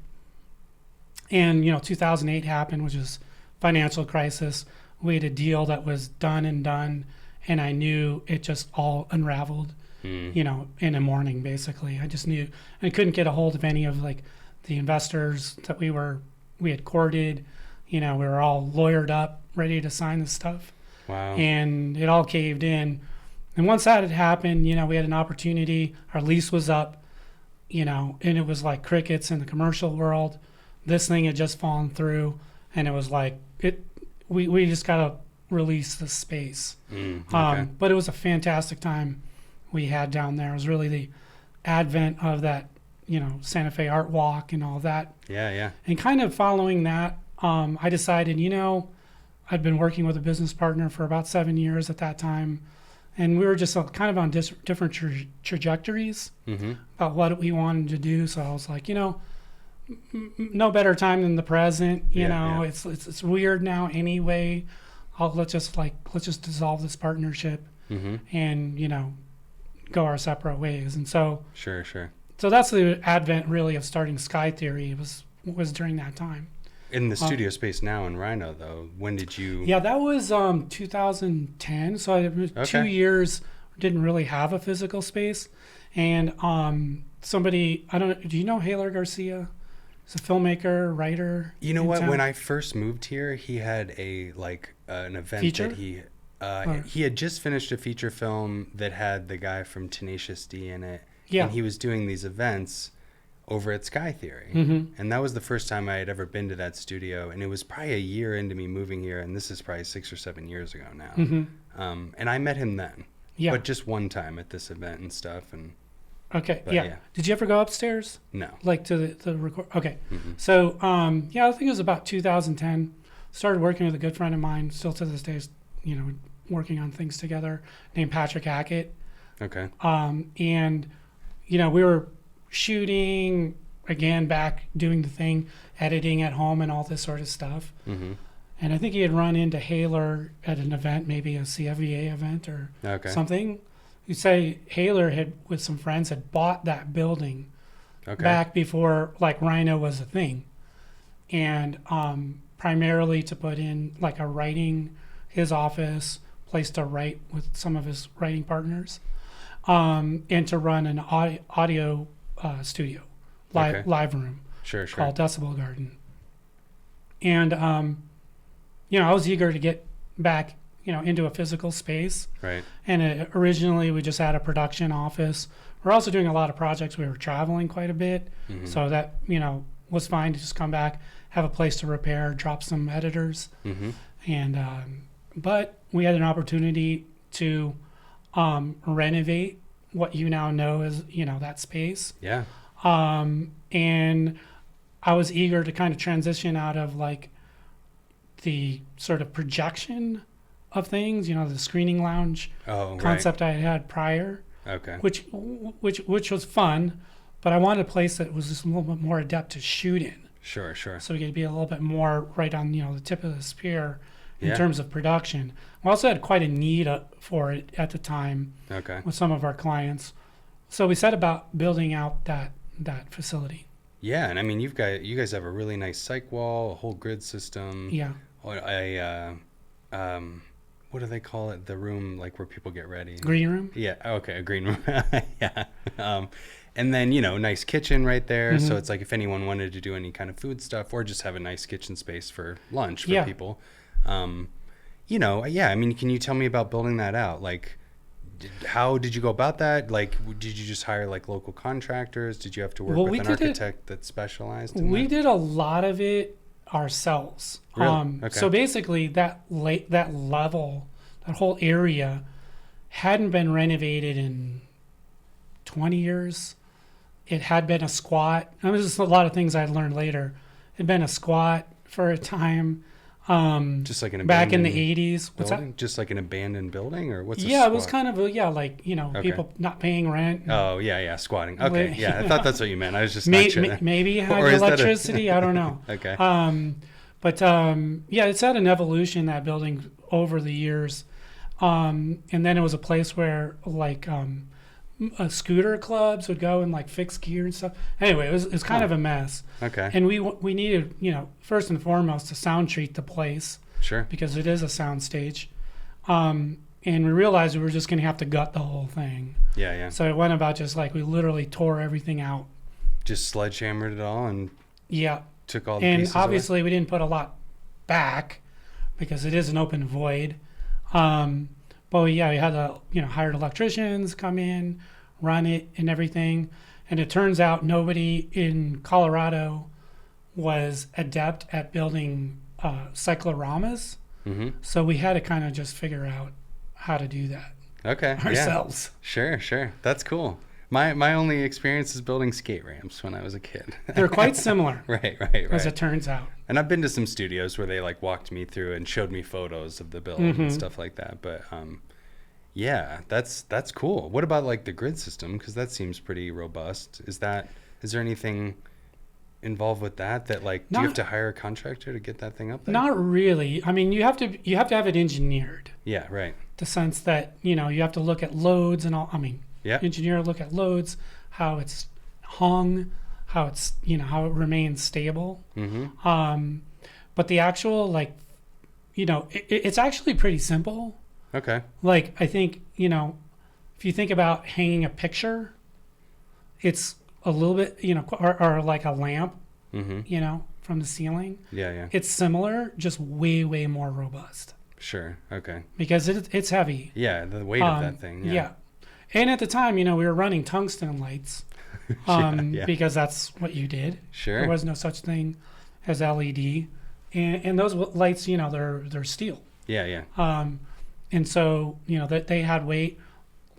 [SPEAKER 3] And 2008 happened, which is financial crisis. We had a deal that was done, and I knew it just all unraveled, in a morning. Basically, I just knew. I couldn't get a hold of any of like the investors that we had courted. We were all lawyered up, ready to sign this stuff.
[SPEAKER 2] Wow.
[SPEAKER 3] And it all caved in. And once that had happened, we had an opportunity. Our lease was up, and it was like crickets in the commercial world. This thing had just fallen through, and it was like we just got to release the space.
[SPEAKER 2] Okay.
[SPEAKER 3] But it was a fantastic time we had down there. It was really the advent of that, Santa Fe Art Walk and all that.
[SPEAKER 2] Yeah.
[SPEAKER 3] And kind of following that, I decided, I'd been working with a business partner for about 7 years at that time, and we were just kind of on different trajectories about what we wanted to do. So I was like, no better time than the present. It's weird now anyway. Let's just dissolve this partnership and go our separate ways. And so
[SPEAKER 2] Sure.
[SPEAKER 3] So that's the advent really of starting SkyTheory. It was during that time.
[SPEAKER 2] In the studio space now in RiNo, though, when did you?
[SPEAKER 3] Yeah, that was 2010. So it was 2 years. Didn't really have a physical space, and somebody, I don't know. Do you know Haler Garcia? He's a filmmaker, writer.
[SPEAKER 2] You know what?
[SPEAKER 3] town.
[SPEAKER 2] When I first moved here, he had an event
[SPEAKER 3] Feature?
[SPEAKER 2] that he had just finished a feature film that had the guy from Tenacious D in it.
[SPEAKER 3] Yeah.
[SPEAKER 2] And he was doing these events over at SkyTheory. And that was the first time I had ever been to that studio. And it was probably a year into me moving here. And this is probably 6 or 7 years ago now. And I met him then.
[SPEAKER 3] Yeah.
[SPEAKER 2] But just one time at this event and stuff. And
[SPEAKER 3] Okay.
[SPEAKER 2] But,
[SPEAKER 3] Yeah.
[SPEAKER 2] yeah.
[SPEAKER 3] Did you ever go upstairs?
[SPEAKER 2] no.
[SPEAKER 3] Like to the record? Okay. So I think it was about 2010. Started working with a good friend of mine, still to this day, is, working on things together, named Patrick Hackett.
[SPEAKER 2] Okay.
[SPEAKER 3] And we were shooting again, back doing the thing, editing at home and all this sort of stuff. And I think he had run into Haler at an event, maybe a CFVA event or something. You say Haler had, with some friends, had bought that building back before like RiNo was a thing, and primarily to put in like a writing, his office, place to write with some of his writing partners, and to run an audio studio, live room
[SPEAKER 2] Sure.
[SPEAKER 3] called Decibel Garden. And I was eager to get back, into a physical space.
[SPEAKER 2] Right.
[SPEAKER 3] And originally we just had a production office. We're also doing a lot of projects. We were traveling quite a bit.
[SPEAKER 2] Mm-hmm.
[SPEAKER 3] So that, was fine to just come back, have a place to repair, drop some editors.
[SPEAKER 2] Mm-hmm.
[SPEAKER 3] And, but we had an opportunity to renovate what you now know as, that space.
[SPEAKER 2] Yeah.
[SPEAKER 3] And I was eager to kind of transition out of like the sort of projection of things, the screening lounge concept I had prior.
[SPEAKER 2] Okay.
[SPEAKER 3] Which was fun, but I wanted a place that was just a little bit more adept to shoot in.
[SPEAKER 2] Sure.
[SPEAKER 3] So we could be a little bit more right on, the tip of the spear in
[SPEAKER 2] Yeah.
[SPEAKER 3] terms of production. We also had quite a need for it at the time
[SPEAKER 2] Okay.
[SPEAKER 3] with some of our clients. So we set about building out that facility.
[SPEAKER 2] Yeah, and I mean, you guys have a really nice cyc wall, a whole grid system.
[SPEAKER 3] Yeah.
[SPEAKER 2] What do they call it? The room like where people get ready.
[SPEAKER 3] Green room?
[SPEAKER 2] Yeah. Okay, a green room. Yeah. And then nice kitchen right there.
[SPEAKER 3] Mm-hmm.
[SPEAKER 2] So it's like if anyone wanted to do any kind of food stuff or just have a nice kitchen space for lunch for people. Yeah. I mean, can you tell me about building that out? Like, how did you go about that? Like, did you just hire like local contractors? Did you have to work with an architect that specialized in
[SPEAKER 3] We
[SPEAKER 2] that?
[SPEAKER 3] did a lot of it ourselves.
[SPEAKER 2] Really? Okay.
[SPEAKER 3] So basically that level, that whole area hadn't been renovated in 20 years. It had been a squat. I mean, there's just a lot of things I learned later. It had been a squat for a time.
[SPEAKER 2] Just like an
[SPEAKER 3] back in the
[SPEAKER 2] abandoned
[SPEAKER 3] 80s. What's that?
[SPEAKER 2] building? Just like an abandoned building, or what's?
[SPEAKER 3] Yeah, it was kind of people not paying rent.
[SPEAKER 2] Oh yeah, squatting. Okay, yeah, I thought that's what you meant. I was just not
[SPEAKER 3] Maybe,
[SPEAKER 2] sure.
[SPEAKER 3] maybe it had
[SPEAKER 2] Or is that a-
[SPEAKER 3] electricity. I don't know.
[SPEAKER 2] Okay.
[SPEAKER 3] But it's had an evolution, that building, over the years. And then it was a place where like scooter clubs would go and like fix gear and stuff. Anyway, it was kind of a mess.
[SPEAKER 2] Okay.
[SPEAKER 3] And we needed, first and foremost, to sound treat the place,
[SPEAKER 2] Sure.
[SPEAKER 3] because it is a sound stage. And we realized we were just going to have to gut the whole thing.
[SPEAKER 2] Yeah.
[SPEAKER 3] So it went about just like we literally tore everything out.
[SPEAKER 2] Just sledgehammered it all and
[SPEAKER 3] Yeah.
[SPEAKER 2] took all the
[SPEAKER 3] And
[SPEAKER 2] pieces
[SPEAKER 3] obviously we didn't put a lot back because it is an open void. But we had hired electricians come in, run it and everything. And it turns out nobody in Colorado was adept at building cycloramas.
[SPEAKER 2] Mm-hmm.
[SPEAKER 3] So we had to kind of just figure out how to do that
[SPEAKER 2] Okay.
[SPEAKER 3] ourselves.
[SPEAKER 2] Yeah. Sure. That's cool. My only experience is building skate ramps when I was a kid.
[SPEAKER 3] They're quite similar,
[SPEAKER 2] Right.
[SPEAKER 3] as it turns out.
[SPEAKER 2] And I've been to some studios where they like walked me through and showed me photos of the build and stuff like that. But yeah, that's cool. What about like the grid system? Because that seems pretty robust. Is there anything involved with that like do you have to hire a contractor to get that thing up there?
[SPEAKER 3] Not really. I mean, you have to have it engineered.
[SPEAKER 2] Yeah, right.
[SPEAKER 3] The sense that you have to look at loads and all. I mean,
[SPEAKER 2] Yeah.
[SPEAKER 3] engineer look at loads, how it's hung, how it's how it remains stable.
[SPEAKER 2] Mm-hmm.
[SPEAKER 3] But the actual it's actually pretty simple.
[SPEAKER 2] Okay.
[SPEAKER 3] Like I think if you think about hanging a picture, it's a little bit or like a lamp,
[SPEAKER 2] Mm-hmm.
[SPEAKER 3] From the ceiling.
[SPEAKER 2] Yeah.
[SPEAKER 3] It's similar, just way more robust
[SPEAKER 2] Sure. Okay.
[SPEAKER 3] because it's heavy.
[SPEAKER 2] Yeah, the weight of that thing.
[SPEAKER 3] Yeah. And at the time, we were running tungsten lights
[SPEAKER 2] Yeah.
[SPEAKER 3] because that's what you did.
[SPEAKER 2] Sure.
[SPEAKER 3] There was no such thing as LED. And those lights, they're steel.
[SPEAKER 2] Yeah.
[SPEAKER 3] And so, that they had weight.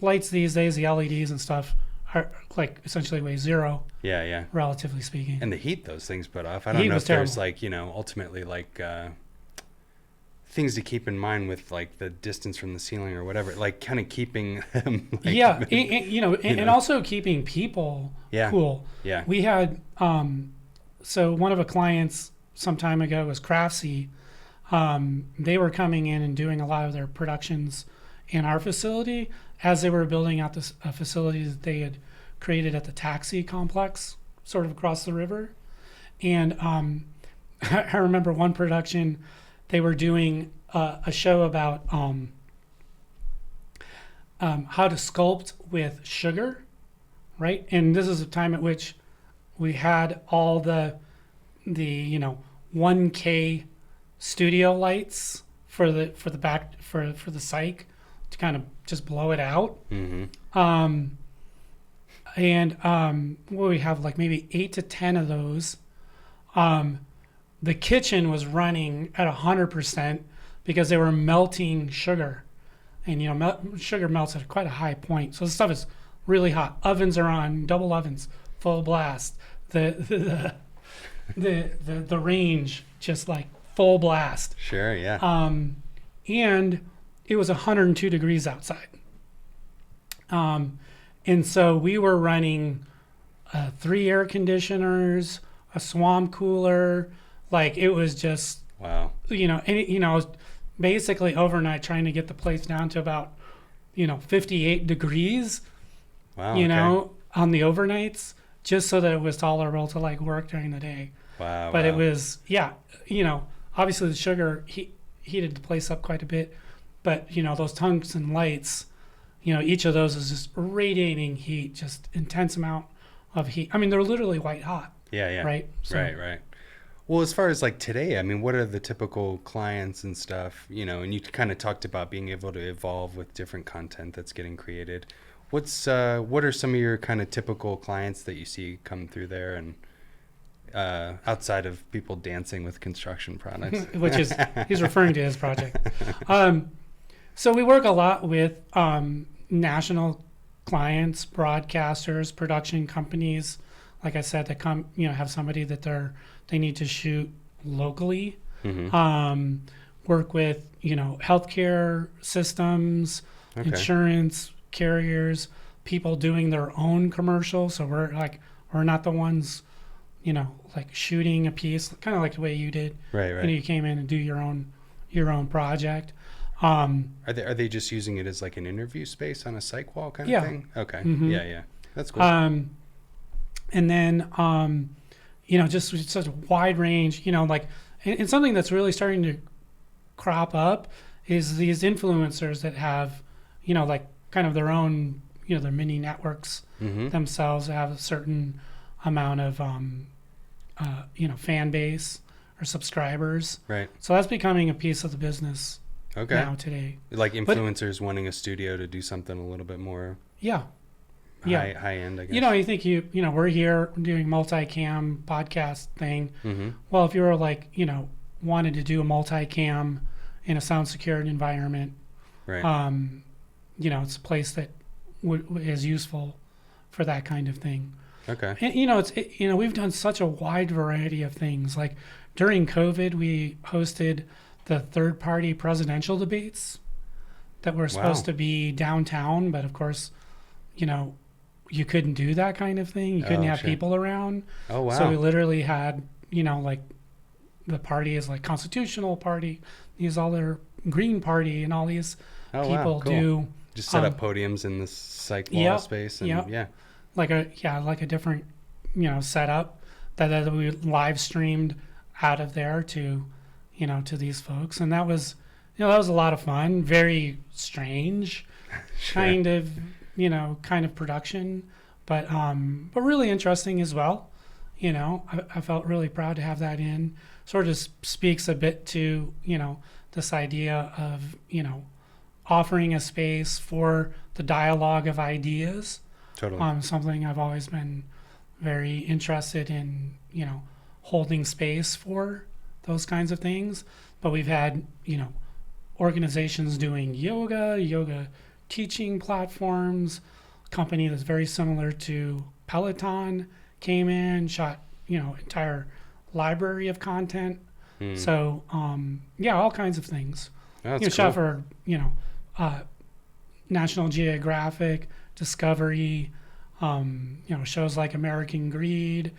[SPEAKER 3] Lights these days, the LEDs and stuff, are like essentially weigh zero,
[SPEAKER 2] Yeah.
[SPEAKER 3] relatively speaking.
[SPEAKER 2] And the heat those things put off. I don't
[SPEAKER 3] Heat
[SPEAKER 2] know
[SPEAKER 3] was
[SPEAKER 2] if there's
[SPEAKER 3] terrible.
[SPEAKER 2] ultimately things to keep in mind with like the distance from the ceiling or whatever, like kind of keeping them.
[SPEAKER 3] And also keeping people cool.
[SPEAKER 2] Yeah.
[SPEAKER 3] We had, so one of the clients some time ago was Craftsy. They were coming in and doing a lot of their productions in our facility as they were building out this facility that they had created at the taxi complex, sort of across the river. And I remember one production, they were doing a show about how to sculpt with sugar, right? And this is a time at which we had all the 1K studio lights for the back for the cyc to kind of just blow it out. Well, we have like maybe 8 to 10 of those. The kitchen was running at 100% because they were melting sugar, and sugar melts at quite a high point. So the stuff is really hot. Ovens are on, double ovens, full blast. The range just like full blast.
[SPEAKER 2] Sure, yeah.
[SPEAKER 3] And it was 102 degrees outside. And so we were running 3 air conditioners, a swamp cooler. Like, it was just,
[SPEAKER 2] wow.
[SPEAKER 3] I was basically overnight trying to get the place down to about, 58 degrees,
[SPEAKER 2] Wow.
[SPEAKER 3] on the overnights, just so that it was tolerable to like work during the day.
[SPEAKER 2] Wow.
[SPEAKER 3] But it was, obviously the sugar heated the place up quite a bit. But, those tungsten lights, each of those is just radiating heat, just intense amount of heat. I mean, they're literally white hot.
[SPEAKER 2] Yeah.
[SPEAKER 3] Right? So,
[SPEAKER 2] Right. Well, as far as like today, I mean, what are the typical clients and stuff, and you kind of talked about being able to evolve with different content that's getting created. What are some of your kind of typical clients that you see come through there, and outside of people dancing with construction products?
[SPEAKER 3] Which is, he's referring to his project. So we work a lot with national clients, broadcasters, production companies. Like I said, that come, have somebody that they need to shoot locally. Work with, healthcare systems, insurance carriers, people doing their own commercials. So we're not the ones, like shooting a piece, kind of like the way you did.
[SPEAKER 2] Right.
[SPEAKER 3] You came in and do your own project.
[SPEAKER 2] Are they just using it as like an interview space on a psych wall kind of thing? Okay. Yeah. That's cool.
[SPEAKER 3] And then, just such a wide range, and something that's really starting to crop up is these influencers that have, like kind of their own, their mini networks themselves, have a certain amount of, fan base or subscribers.
[SPEAKER 2] Right.
[SPEAKER 3] So that's becoming a piece of the business now today.
[SPEAKER 2] Like influencers wanting a studio to do something a little bit more high end, I guess.
[SPEAKER 3] You think we're here doing multicam podcast thing. Well, if you were like, wanted to do a multicam in a sound secured environment,
[SPEAKER 2] right.
[SPEAKER 3] It's a place that is useful for that kind of thing.
[SPEAKER 2] Okay.
[SPEAKER 3] And we've done such a wide variety of things. Like during COVID, we hosted the third-party presidential debates that were supposed to be downtown, but of course, you couldn't do that kind of thing. You couldn't have people around.
[SPEAKER 2] Oh, wow.
[SPEAKER 3] So we literally had, like the party is like Constitutional Party, these other Green Party, and all these people
[SPEAKER 2] cool.
[SPEAKER 3] do.
[SPEAKER 2] Just set up podiums in this psych wall space. And
[SPEAKER 3] Like a different, setup that we live streamed out of there to, to these folks. And that was, that was a lot of fun. Very strange kind of production, but really interesting as well. I felt really proud to have that in. Sort of speaks a bit to, this idea of, offering a space for the dialogue of ideas.
[SPEAKER 2] Totally.
[SPEAKER 3] Something I've always been very interested in, holding space for those kinds of things. But we've had, organizations doing yoga teaching platforms. A company that's very similar to Peloton came in, shot, entire library of content. So, all kinds of things.
[SPEAKER 2] That's cool.
[SPEAKER 3] Shot for, National Geographic, Discovery, shows like American Greed.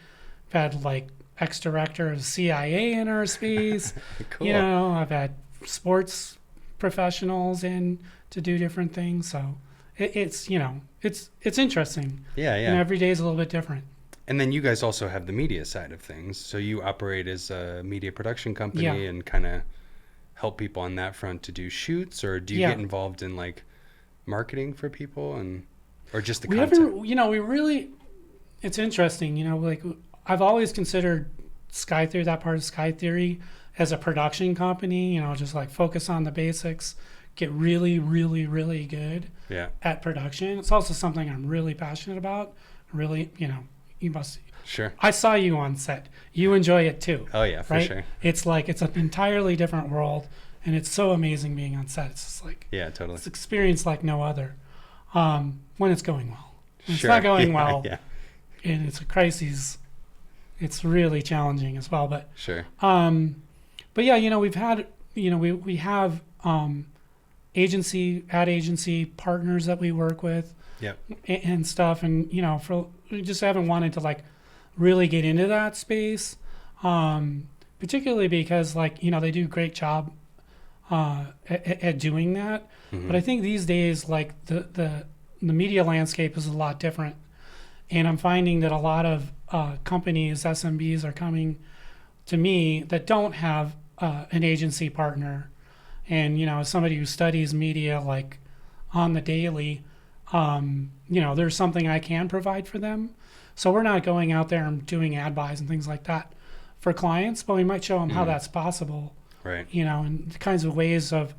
[SPEAKER 3] I've had like ex-director of CIA in our space.
[SPEAKER 2] Cool.
[SPEAKER 3] I've had sports professionals in to do different things. So it's interesting.
[SPEAKER 2] Yeah.
[SPEAKER 3] And every day is a little bit different.
[SPEAKER 2] And then you guys also have the media side of things. So you operate as a media production company and kind of help people on that front to do shoots, or do you get involved in like marketing for people or just the content?
[SPEAKER 3] We really, it's interesting, like I've always considered SkyTheory, that part of SkyTheory, as a production company, just like focus on the basics, get really, really, really good at production. It's also something I'm really passionate about. Really, you must.
[SPEAKER 2] Sure.
[SPEAKER 3] I saw you on set. You enjoy it too.
[SPEAKER 2] Oh yeah, for sure.
[SPEAKER 3] It's like it's an entirely different world, and it's so amazing being on set. It's just like
[SPEAKER 2] totally.
[SPEAKER 3] It's experience like no other. When it's going well. When it's not going well, and it's a crisis. It's really challenging as well. But
[SPEAKER 2] sure.
[SPEAKER 3] But yeah, we've had we have ad agency partners that we work with.
[SPEAKER 2] Yep.
[SPEAKER 3] And stuff, and we just haven't wanted to like really get into that space, particularly because they do a great job at doing that.
[SPEAKER 2] Mm-hmm.
[SPEAKER 3] But I think these days, like the media landscape is a lot different, and I'm finding that a lot of companies, SMBs, are coming to me that don't have an agency partner, and as somebody who studies media like on the daily. There's something I can provide for them. So we're not going out there and doing ad buys and things like that for clients, but we might show them how that's possible.
[SPEAKER 2] Right.
[SPEAKER 3] And the kinds of ways of,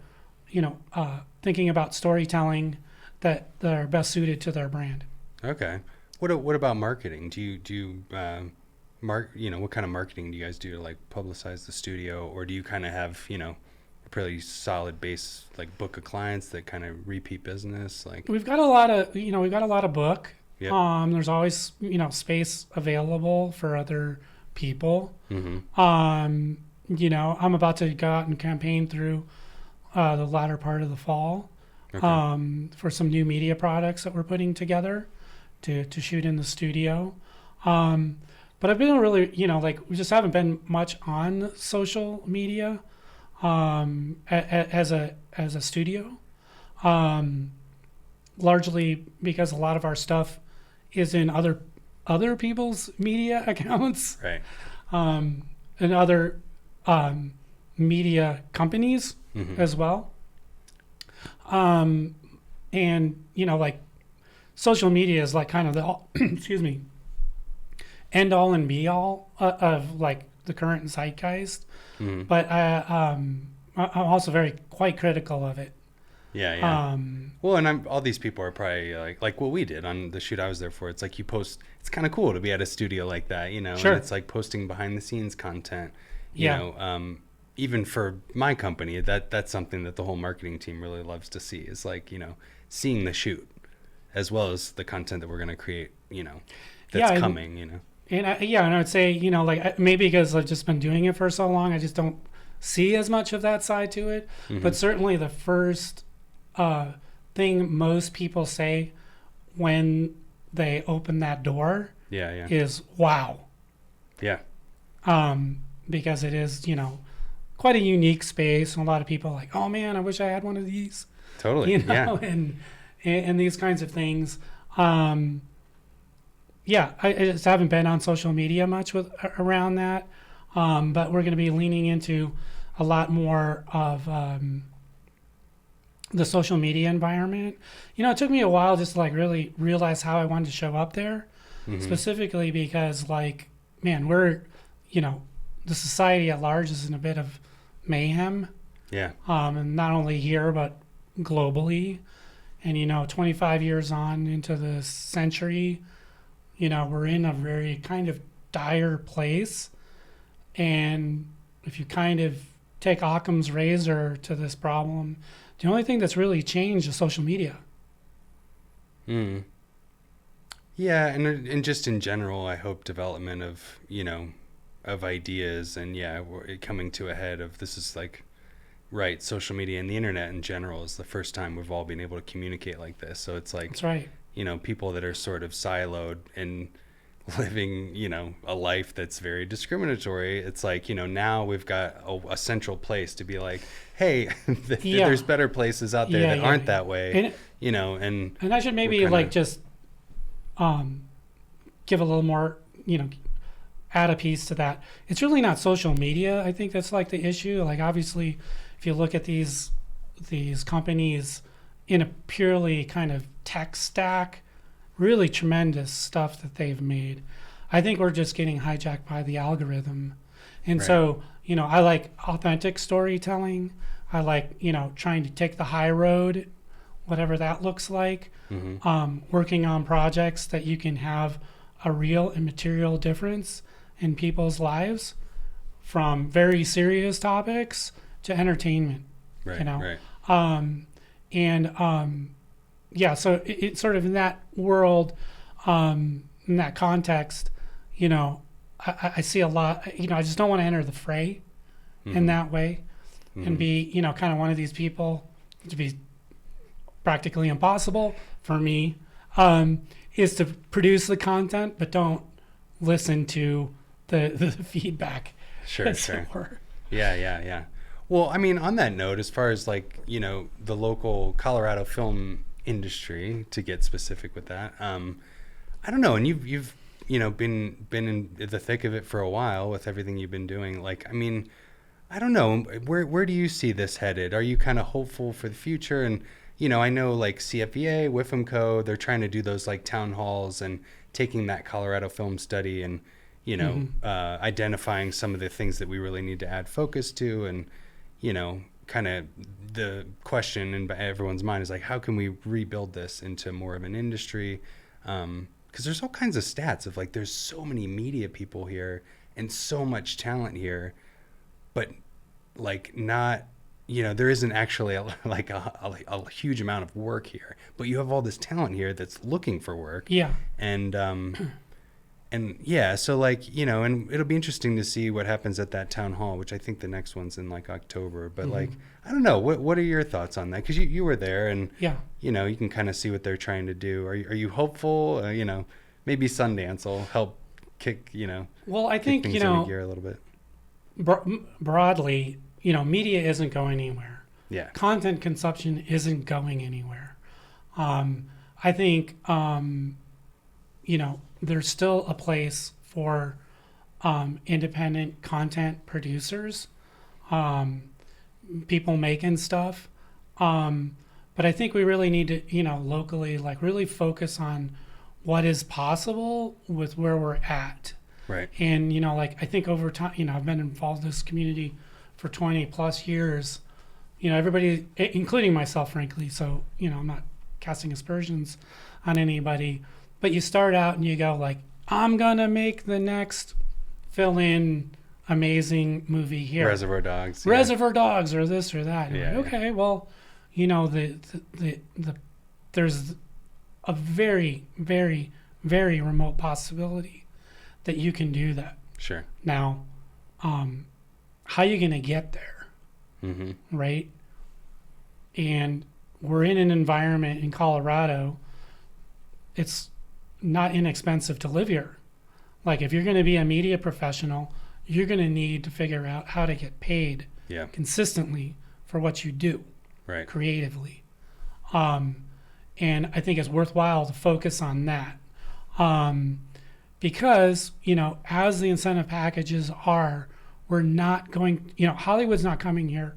[SPEAKER 3] thinking about storytelling that are best suited to their brand.
[SPEAKER 2] Okay. What about marketing? Do you what kind of marketing do you guys do to like publicize the studio, or do you kind of have, pretty solid base like book of clients that kind of repeat business? Like
[SPEAKER 3] we've got a lot of book.
[SPEAKER 2] Yep.
[SPEAKER 3] There's always space available for other people.
[SPEAKER 2] Mm-hmm.
[SPEAKER 3] I'm about to go out and campaign through the latter part of the fall. Okay. For some new media products that we're putting together to shoot in the studio. But I've been really, we just haven't been much on social media as a studio, largely because a lot of our stuff is in other people's media accounts,
[SPEAKER 2] right,
[SPEAKER 3] and other media companies as well. And social media is like kind of the excuse me, end all and be all of like the current zeitgeist. Mm-hmm. But I'm also quite critical of it.
[SPEAKER 2] Yeah. Well, and all these people are probably like what we did on the shoot I was there for. It's like you post. It's kind of cool to be at a studio like that, Sure. And it's like posting behind the scenes content. Even for my company, that's something that the whole marketing team really loves to see. Is like seeing the shoot, as well as the content that we're going to create. That's coming.
[SPEAKER 3] And I would say, maybe because I've just been doing it for so long, I just don't see as much of that side to it. Mm-hmm. But certainly the first thing most people say when they open that door is, wow.
[SPEAKER 2] Yeah.
[SPEAKER 3] Because it is, quite a unique space. And a lot of people are like, oh, man, I wish I had one of these.
[SPEAKER 2] Totally,
[SPEAKER 3] and these kinds of things. I just haven't been on social media much around that, but we're going to be leaning into a lot more of the social media environment. It took me a while just to like really realize how I wanted to show up there, specifically because we're, the society at large is in a bit of mayhem.
[SPEAKER 2] Yeah.
[SPEAKER 3] And not only here, but globally. And, 25 years on into the century, we're in a very kind of dire place. And if you kind of take Occam's razor to this problem, the only thing that's really changed is social media.
[SPEAKER 2] Mm. Yeah, and just in general, I hope development of, of ideas and, we're coming to a head of this is like, right, social media and the internet in general is the first time we've all been able to communicate like this. So it's like,
[SPEAKER 3] that's right.
[SPEAKER 2] People that are sort of siloed and living, a life that's very discriminatory. It's like, now we've got a central place to be like, hey, there's better places out there that aren't that way, and
[SPEAKER 3] I should maybe just give a little more, add a piece to that. It's really not social media. I think that's like the issue. Like obviously, if you look at these companies in a purely kind of tech stack, really tremendous stuff that they've made. I think we're just getting hijacked by the algorithm. And
[SPEAKER 2] Right.
[SPEAKER 3] so, I like authentic storytelling. I like, trying to take the high road, whatever that looks like. Working on projects that you can have a real and material difference in people's lives, from very serious topics to entertainment.
[SPEAKER 2] Right. Right.
[SPEAKER 3] Yeah, so it's sort of in that world, in that context, I see a lot. I just don't want to enter the fray in that way, and be, kind of one of these people. To be practically impossible for me, is to produce the content, but don't listen to the feedback.
[SPEAKER 2] Sure. Yeah. Well, I mean, on that note, as far as like, the local Colorado film industry, to get specific with that, I don't know. And you've been in the thick of it for a while with everything you've been doing. Like, I mean, I don't know, where do you see this headed? Are you kind of hopeful for the future? And, I know like CFVA, WFMCO, they're trying to do those like town halls and taking that Colorado film study and, identifying some of the things that we really need to add focus to. And, kind of the question in everyone's mind is like, how can we rebuild this into more of an industry? Because there's all kinds of stats of like, there's so many media people here and so much talent here, but like not, there isn't actually a huge amount of work here, but you have all this talent here that's looking for work.
[SPEAKER 3] Yeah.
[SPEAKER 2] And yeah, so like, and it'll be interesting to see what happens at that town hall, which I think the next one's in like October. But like, I don't know, what are your thoughts on that? Because you were there, and
[SPEAKER 3] yeah,
[SPEAKER 2] you can kind of see what they're trying to do. Are you hopeful? Maybe Sundance will help kick
[SPEAKER 3] well, I think
[SPEAKER 2] things into gear a little bit.
[SPEAKER 3] Broadly, media isn't going anywhere.
[SPEAKER 2] Yeah,
[SPEAKER 3] content consumption isn't going anywhere. I think there's still a place for independent content producers, people making stuff. But I think we really need to, locally, like really focus on what is possible with where we're at.
[SPEAKER 2] Right.
[SPEAKER 3] And, I think over time, I've been involved in this community for 20 plus years. Everybody, including myself, frankly. So, I'm not casting aspersions on anybody. But you start out and you go like, I'm going to make the next fill-in amazing movie here.
[SPEAKER 2] Reservoir Dogs.
[SPEAKER 3] Yeah. Reservoir Dogs or this or that.
[SPEAKER 2] Yeah,
[SPEAKER 3] like, okay, well, there's a very, very, very remote possibility that you can do that.
[SPEAKER 2] Sure.
[SPEAKER 3] Now, how are you going to get there? Right? And we're in an environment in Colorado, it's not inexpensive to live here. Like if you're going to be a media professional, you're going to need to figure out how to get paid consistently for what you do,
[SPEAKER 2] right,
[SPEAKER 3] creatively. And I think it's worthwhile to focus on that. Because, as the incentive packages are, we're not going, Hollywood's not coming here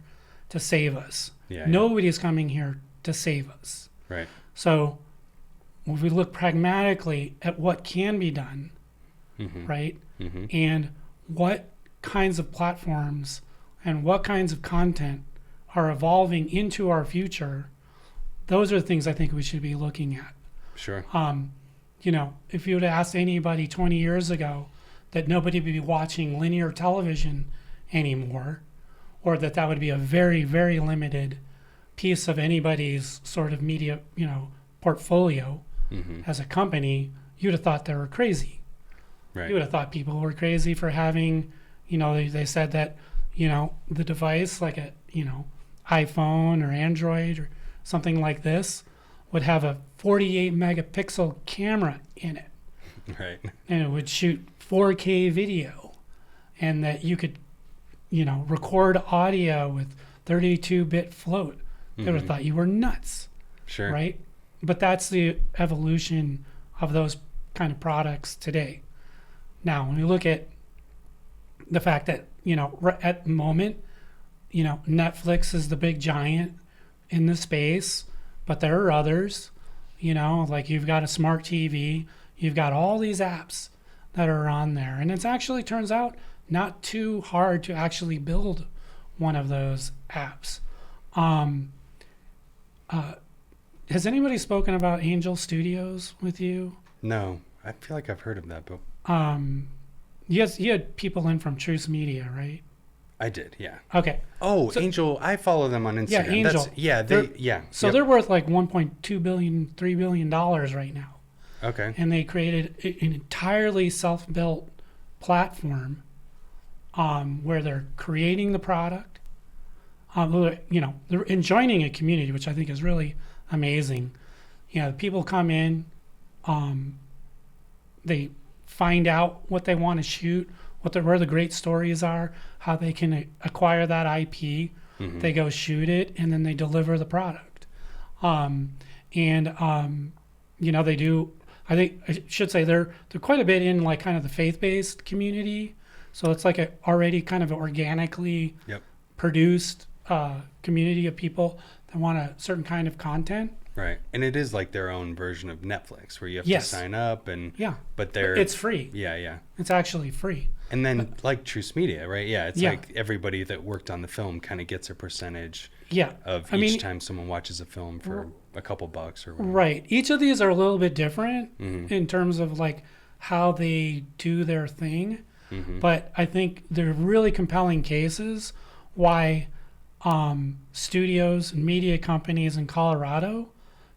[SPEAKER 3] to save us. Nobody's coming here to save us.
[SPEAKER 2] Right.
[SPEAKER 3] So if we look pragmatically at what can be done, right, and what kinds of platforms and what kinds of content are evolving into our future, those are the things I think we should be looking at.
[SPEAKER 2] Sure.
[SPEAKER 3] If you would have asked anybody 20 years ago that nobody would be watching linear television anymore, or that would be a very, very limited piece of anybody's sort of media, portfolio as a company, you'd have thought they were crazy.
[SPEAKER 2] Right.
[SPEAKER 3] You would have thought people were crazy for having, they said that, the device like a, iPhone or Android or something like this would have a 48 megapixel camera in it.
[SPEAKER 2] Right.
[SPEAKER 3] And it would shoot 4K video, and that you could, record audio with 32-bit float. They would have thought you were nuts.
[SPEAKER 2] Sure.
[SPEAKER 3] Right? But that's the evolution of those kind of products today. Now, when you look at the fact that, at the moment, Netflix is the big giant in the space, but there are others, like you've got a smart TV, you've got all these apps that are on there. And it actually turns out not too hard to actually build one of those apps. Um, has anybody spoken about Angel Studios with you?
[SPEAKER 2] No, I feel like I've heard of that, but
[SPEAKER 3] You had people in from Truce Media, right?
[SPEAKER 2] I did, yeah.
[SPEAKER 3] Okay.
[SPEAKER 2] Oh,
[SPEAKER 3] So-
[SPEAKER 2] Angel, I follow them on Instagram.
[SPEAKER 3] Yeah, Angel. So
[SPEAKER 2] Yep.
[SPEAKER 3] they're worth like 1.2 billion, $3 billion right now.
[SPEAKER 2] Okay.
[SPEAKER 3] And they created an entirely self-built platform where they're creating the product. They're enjoining a community, which I think is really amazing. People come in, they find out what they want to shoot, where the great stories are, how they can acquire that IP.
[SPEAKER 2] Mhm.
[SPEAKER 3] They go shoot it, and then they deliver the product. They do. I think I should say they're quite a bit in like kind of the faith-based community. So it's like a already kind of organically
[SPEAKER 2] Yep.
[SPEAKER 3] produced community of people that want a certain kind of content.
[SPEAKER 2] Right. And it is like their own version of Netflix where you have
[SPEAKER 3] Yes.
[SPEAKER 2] to sign up and
[SPEAKER 3] Yeah,
[SPEAKER 2] but
[SPEAKER 3] it's free.
[SPEAKER 2] yeah.
[SPEAKER 3] It's actually free.
[SPEAKER 2] And then like Truce Media, right? Yeah, it's
[SPEAKER 3] Yeah.
[SPEAKER 2] like everybody that worked on the film kind of gets a percentage
[SPEAKER 3] Yeah,
[SPEAKER 2] of
[SPEAKER 3] I
[SPEAKER 2] each
[SPEAKER 3] mean-
[SPEAKER 2] time someone watches a film for a couple bucks or whatever.
[SPEAKER 3] Right. Each of these are a little bit different
[SPEAKER 2] Mhm.
[SPEAKER 3] in terms of like how they do their thing.
[SPEAKER 2] Mhm.
[SPEAKER 3] But I think they're really compelling cases why studios and media companies in Colorado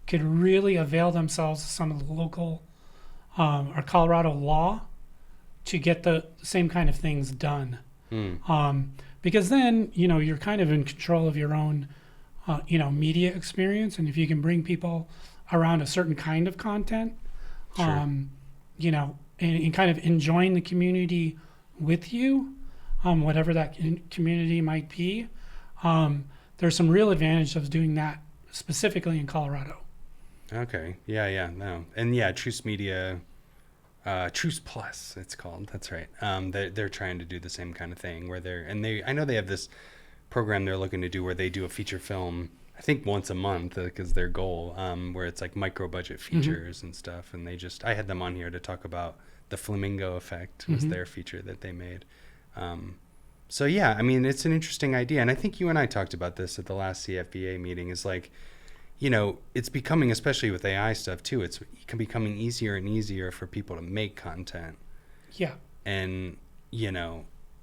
[SPEAKER 3] could really avail themselves of some of the local or Colorado law to get the same kind of things done.
[SPEAKER 2] Mm.
[SPEAKER 3] Because then, you're kind of in control of your own, media experience. And if you can bring people around a certain kind of content,
[SPEAKER 2] Sure.
[SPEAKER 3] and kind of enjoying the community with you, whatever that community might be, there's some real advantage of doing that specifically in Colorado.
[SPEAKER 2] Okay. Yeah, no. And yeah, Truce Media, Truce Plus, it's called. That's right. They're trying to do the same kind of thing where I know they have this program they're looking to do where they do a feature film, I think once a month, because their goal, where it's like micro budget features and stuff. And I had them on here to talk about the Flamingo Effect was their feature that they made. So yeah, I mean, it's an interesting idea. And I think you and I talked about this at the last CFBA meeting is like, it's becoming, especially with AI stuff too, it's becoming easier and easier for people to make content.
[SPEAKER 3] Yeah.
[SPEAKER 2] And,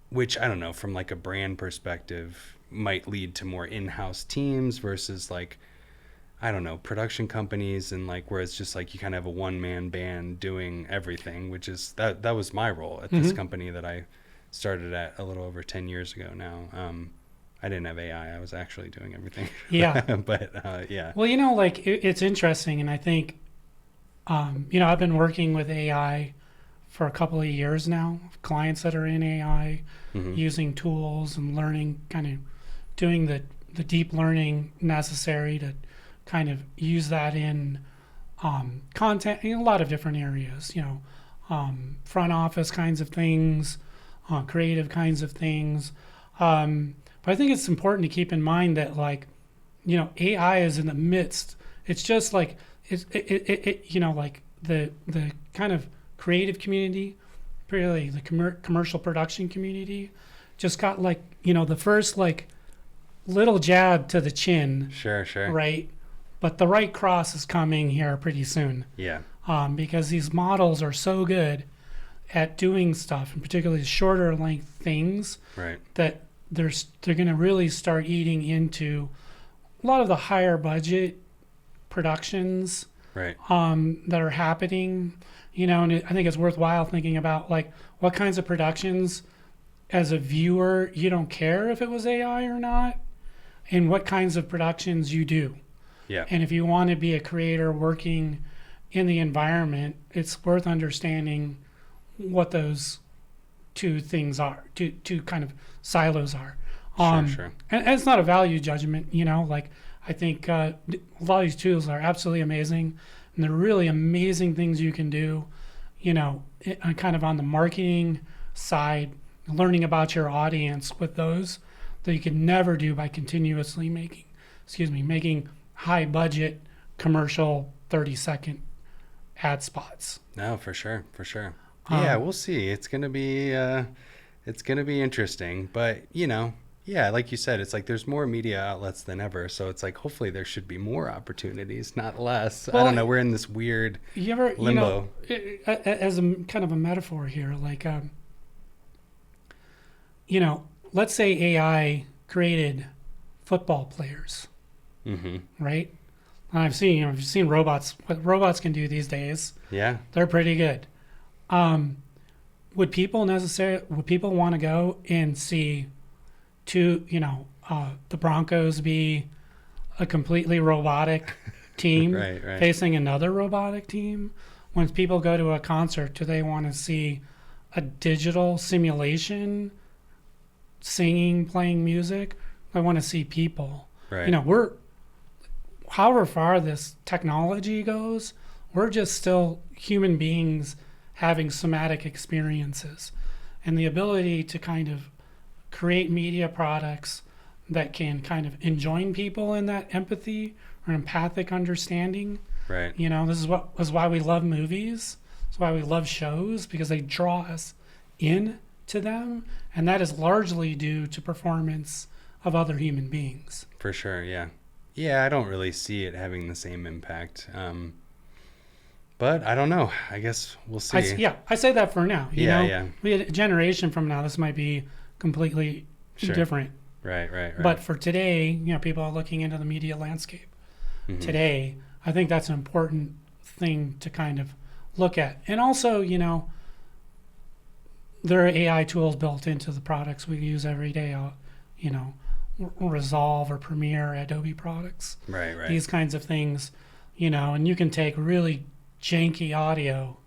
[SPEAKER 2] which I don't know, from like a brand perspective might lead to more in-house teams versus like, I don't know, production companies and like where it's just like you kind of have a one-man band doing everything, which is that was my role at this company that I started at a little over 10 years ago now. I didn't have AI. I was actually doing everything.
[SPEAKER 3] Yeah.
[SPEAKER 2] But yeah.
[SPEAKER 3] Well, it's interesting. And I think, I've been working with AI for a couple of years now, clients that are in AI, using tools and learning, kind of doing the deep learning necessary to kind of use that in content in a lot of different areas, front office kinds of things, creative kinds of things. But I think it's important to keep in mind that AI is in the midst. It's just like like the kind of creative community, really the commercial production community, just got the first little jab to the chin.
[SPEAKER 2] Sure.
[SPEAKER 3] Right, but the right cross is coming here pretty soon.
[SPEAKER 2] Yeah.
[SPEAKER 3] Because these models are so good at doing stuff, and particularly shorter length things,
[SPEAKER 2] Right.
[SPEAKER 3] that they're going to really start eating into a lot of the higher budget productions
[SPEAKER 2] Right.
[SPEAKER 3] that are happening. And I think it's worthwhile thinking about what kinds of productions, as a viewer, you don't care if it was AI or not, and what kinds of productions you do.
[SPEAKER 2] Yeah.
[SPEAKER 3] And if you want to be a creator working in the environment, it's worth understanding what those two things are, two kind of silos are.
[SPEAKER 2] Sure.
[SPEAKER 3] And it's not a value judgment, I think a lot of these tools are absolutely amazing, and they're really amazing things you can do, kind of on the marketing side, learning about your audience with those that you can never do by continuously making high budget commercial 30-second ad spots.
[SPEAKER 2] No, for sure. Yeah, we'll see. It's gonna be It's going to be interesting, but yeah, like you said, it's like there's more media outlets than ever. So it's like, hopefully there should be more opportunities, not less.
[SPEAKER 3] Well,
[SPEAKER 2] I don't know. We're in this weird
[SPEAKER 3] You ever,
[SPEAKER 2] limbo.
[SPEAKER 3] as a kind of a metaphor here, like, let's say AI created football players,
[SPEAKER 2] Mm-hmm.
[SPEAKER 3] right? And I've seen robots. What robots can do these days,
[SPEAKER 2] Yeah.
[SPEAKER 3] they're pretty good. Would people want to go and see the Broncos be a completely robotic team
[SPEAKER 2] Right.
[SPEAKER 3] facing another robotic team? When people go to a concert, do they want to see a digital simulation singing, playing music? I want to see people.
[SPEAKER 2] Right.
[SPEAKER 3] However far this technology goes, we're just still human beings having somatic experiences, and the ability to kind of create media products that can kind of enjoin people in that empathy or empathic understanding.
[SPEAKER 2] Right.
[SPEAKER 3] This is why we love movies. It's why we love shows, because they draw us in to them, and that is largely due to performance of other human beings.
[SPEAKER 2] For sure. Yeah. Yeah. I don't really see it having the same impact. But I don't know. I guess we'll see.
[SPEAKER 3] I say that for now.
[SPEAKER 2] Yeah.
[SPEAKER 3] A generation from now, this might be completely different.
[SPEAKER 2] Right.
[SPEAKER 3] But for today, people are looking into the media landscape.
[SPEAKER 2] Mm-hmm.
[SPEAKER 3] Today, I think that's an important thing to kind of look at. And also, there are AI tools built into the products we use every day. Resolve or Premiere, Adobe products.
[SPEAKER 2] Right.
[SPEAKER 3] These kinds of things, and you can take really janky audio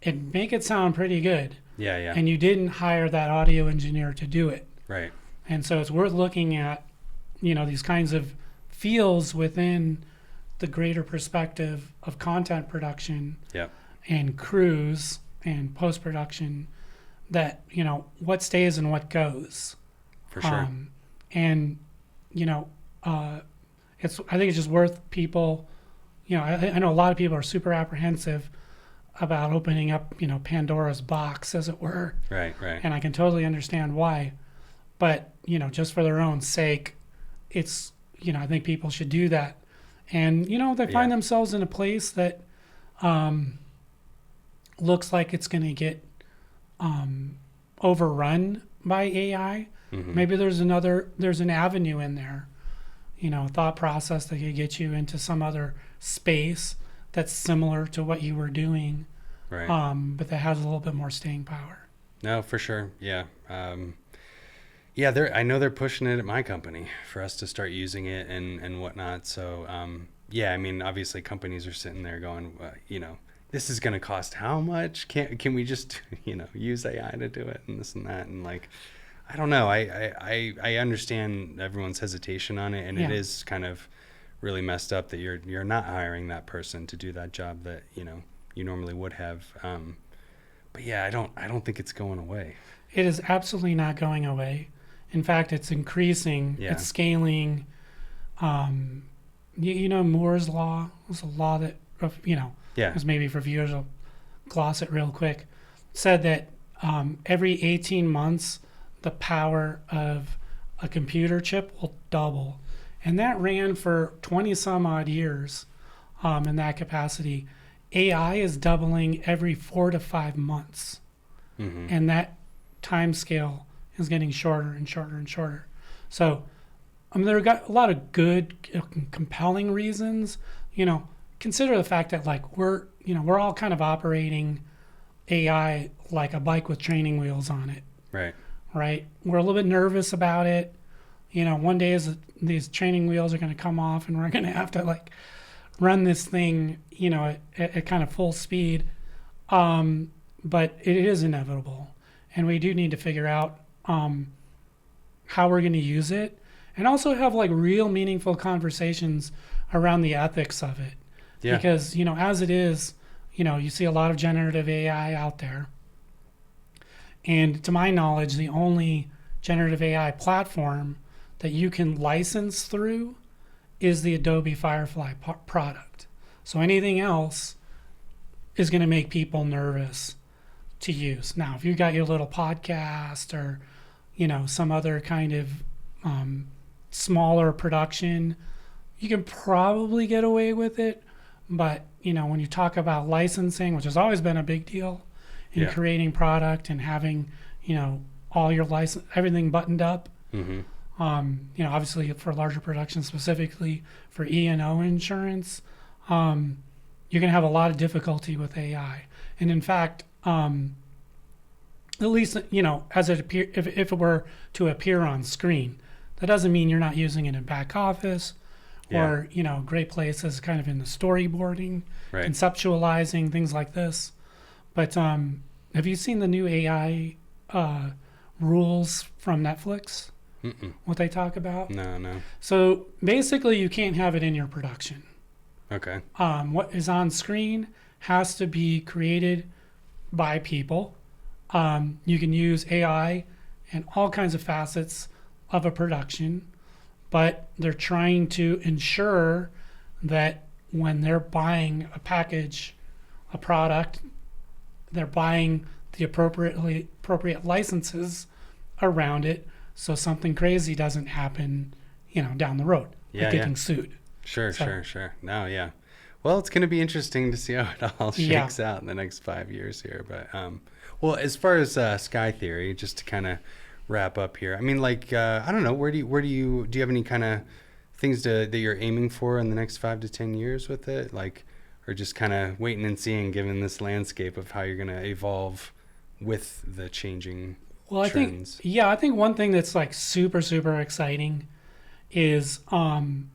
[SPEAKER 3] and make it sound pretty good.
[SPEAKER 2] Yeah.
[SPEAKER 3] And you didn't hire that audio engineer to do it.
[SPEAKER 2] Right.
[SPEAKER 3] And so it's worth looking at, these kinds of feels within the greater perspective of content production.
[SPEAKER 2] Yep.
[SPEAKER 3] And crews and post-production, that, what stays and what goes.
[SPEAKER 2] For sure.
[SPEAKER 3] And, I think it's just worth people, I know a lot of people are super apprehensive about opening up, Pandora's box, as it were.
[SPEAKER 2] Right.
[SPEAKER 3] And I can totally understand why. But, just for their own sake, it's, I think people should do that. And, they find themselves in a place that looks like it's going to get overrun by AI.
[SPEAKER 2] Mm-hmm.
[SPEAKER 3] Maybe there's an avenue in there, thought process that could get you into some other space that's similar to what you were doing,
[SPEAKER 2] Right.
[SPEAKER 3] But that has a little bit more staying power.
[SPEAKER 2] No, for sure. Yeah. I know they're pushing it at my company for us to start using it and whatnot. So, I mean, obviously companies are sitting there going, this is going to cost how much? Can we just, use AI to do it and this and that? And like, I don't know. I understand everyone's hesitation on it, and it is kind of really messed up that you're not hiring that person to do that job that, you normally would have. But yeah, I don't think it's going away.
[SPEAKER 3] It is absolutely not going away. In fact, it's increasing.
[SPEAKER 2] Yeah.
[SPEAKER 3] It's scaling. Moore's law was a law that, was maybe for viewers, I'll gloss it real quick, said that every 18 months, the power of a computer chip will double. And that ran for 20 some odd years in that capacity. AI is doubling every 4 to 5 months.
[SPEAKER 2] Mm-hmm.
[SPEAKER 3] And that time scale is getting shorter and shorter and shorter. So, there are a lot of good, compelling reasons. Consider the fact that we're all kind of operating AI like a bike with training wheels on it. Right? We're a little bit nervous about it. One day these training wheels are going to come off, and we're going to have to run this thing, at kind of full speed. But it is inevitable, and we do need to figure out how we're going to use it, and also have real meaningful conversations around the ethics of it.
[SPEAKER 2] Yeah.
[SPEAKER 3] Because, as it is, you see a lot of generative AI out there. And to my knowledge, the only generative AI platform that you can license through is the Adobe Firefly product. So anything else is going to make people nervous to use. Now, if you got your little podcast or, some other kind of smaller production, you can probably get away with it. But, when you talk about licensing, which has always been a big deal in creating product and having, all your license, everything buttoned up, obviously for larger productions, specifically for E&O insurance, you're going to have a lot of difficulty with AI. And in fact, at least, as it appear, if it were to appear on screen, that doesn't mean you're not using it in back office or, great places kind of in the storyboarding, conceptualizing, things like this. But have you seen the new AI rules from Netflix? What they talk about?
[SPEAKER 2] No.
[SPEAKER 3] So basically, you can't have it in your production.
[SPEAKER 2] Okay.
[SPEAKER 3] What is on screen has to be created by people. You can use AI in all kinds of facets of a production, but they're trying to ensure that when they're buying a package, a product, they're buying the appropriate licenses around it, so something crazy doesn't happen, down the road, like getting sued.
[SPEAKER 2] Sure. No, yeah. Well, it's going to be interesting to see how it all shakes out in the next 5 years here. But, well, as far as SkyTheory, just to kind of wrap up here, I mean, like, I don't know, do you have any kind of things that you're aiming for in the next 5 to 10 years with it? Like, or just kind of waiting and seeing, given this landscape of how you're going to evolve with the changing trends?
[SPEAKER 3] I think one thing that's like super, super exciting is, when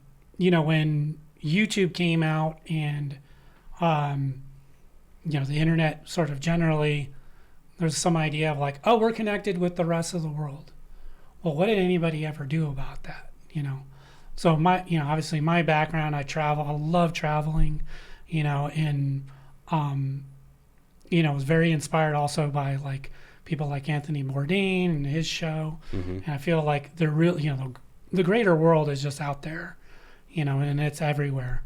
[SPEAKER 3] YouTube came out and, the internet sort of generally, there's some idea of like, oh, we're connected with the rest of the world. Well, what did anybody ever do about that? So obviously my background, I travel, I love traveling, and, was very inspired also by like people like Anthony Bourdain and his show. And I feel like they're really, the greater world is just out there, and it's everywhere.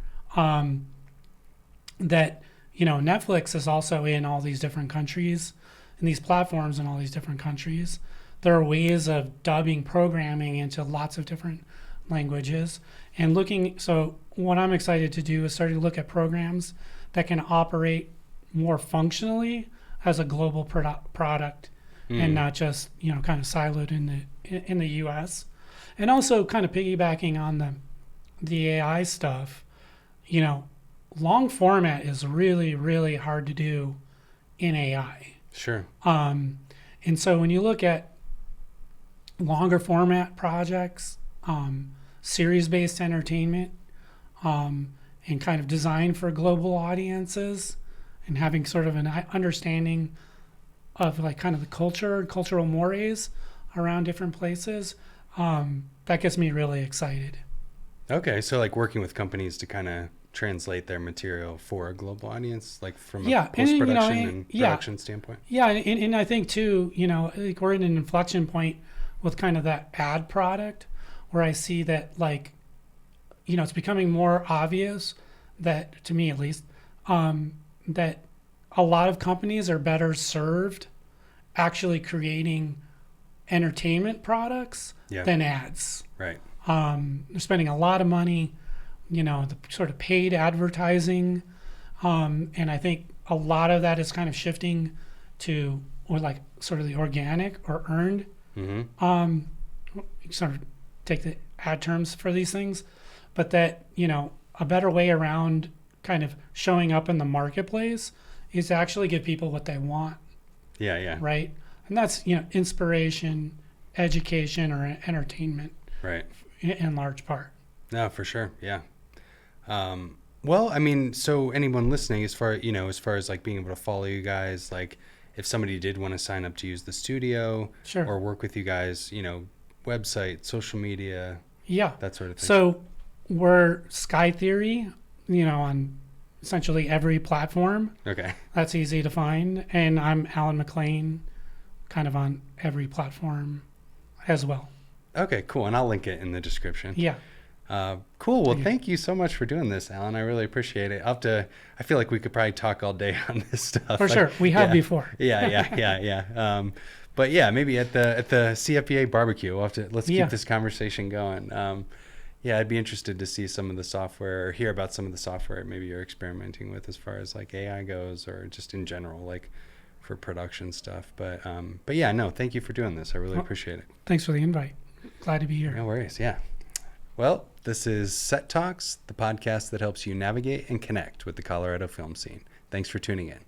[SPEAKER 3] Netflix is also in all these different countries, and these platforms in all these different countries. There are ways of dubbing programming into lots of different languages and so what I'm excited to do is start to look at programs that can operate more functionally as a global product and not just, kind of siloed in the US. And also kind of piggybacking on the AI stuff, long format is really, really hard to do in AI.
[SPEAKER 2] Sure.
[SPEAKER 3] And so when you look at longer format projects, series-based entertainment, and kind of designed for global audiences, and having sort of an understanding of like kind of the cultural mores around different places, that gets me really excited. Okay,
[SPEAKER 2] so like working with companies to kind of translate their material for a global audience, like from a post-production and production standpoint.
[SPEAKER 3] Yeah, and I think too, like we're in an inflection point with kind of that ad product where I see that like, it's becoming more obvious that, to me at least, that a lot of companies are better served actually creating entertainment products than ads.
[SPEAKER 2] Right.
[SPEAKER 3] They're spending a lot of money, the sort of paid advertising. And I think a lot of that is kind of shifting to, or like sort of the organic or earned. Sort of take the ad terms for these things, but that, a better way around kind of showing up in the marketplace is to actually give people what they want.
[SPEAKER 2] Yeah.
[SPEAKER 3] Right. And that's, inspiration, education, or entertainment.
[SPEAKER 2] Right.
[SPEAKER 3] In large part.
[SPEAKER 2] No, for sure. Yeah. Well, I mean, so anyone listening, as far as like being able to follow you guys, like if somebody did want to sign up to use the studio or work with you guys, website, social media, that sort of thing.
[SPEAKER 3] So we're SkyTheory, on essentially every platform.
[SPEAKER 2] Okay.
[SPEAKER 3] That's easy to find. And I'm Allen McLain, kind of on every platform as well.
[SPEAKER 2] Okay, cool. And I'll link it in the description.
[SPEAKER 3] Yeah.
[SPEAKER 2] Cool. Well, thank you so much for doing this, Alan. I really appreciate it. I feel like we could probably talk all day on this stuff.
[SPEAKER 3] For sure. We have before.
[SPEAKER 2] Yeah. But yeah, maybe at the CFPA barbecue, let's keep this conversation going. Yeah, I'd be interested to see some of the software or hear about some of the software maybe you're experimenting with as far as like AI goes, or just in general, like for production stuff. But yeah, no, thank you for doing this. I really appreciate it.
[SPEAKER 3] Thanks for the invite. Glad to be here.
[SPEAKER 2] No worries. Yeah. Well, this is Set Talks, the podcast that helps you navigate and connect with the Colorado film scene. Thanks for tuning in.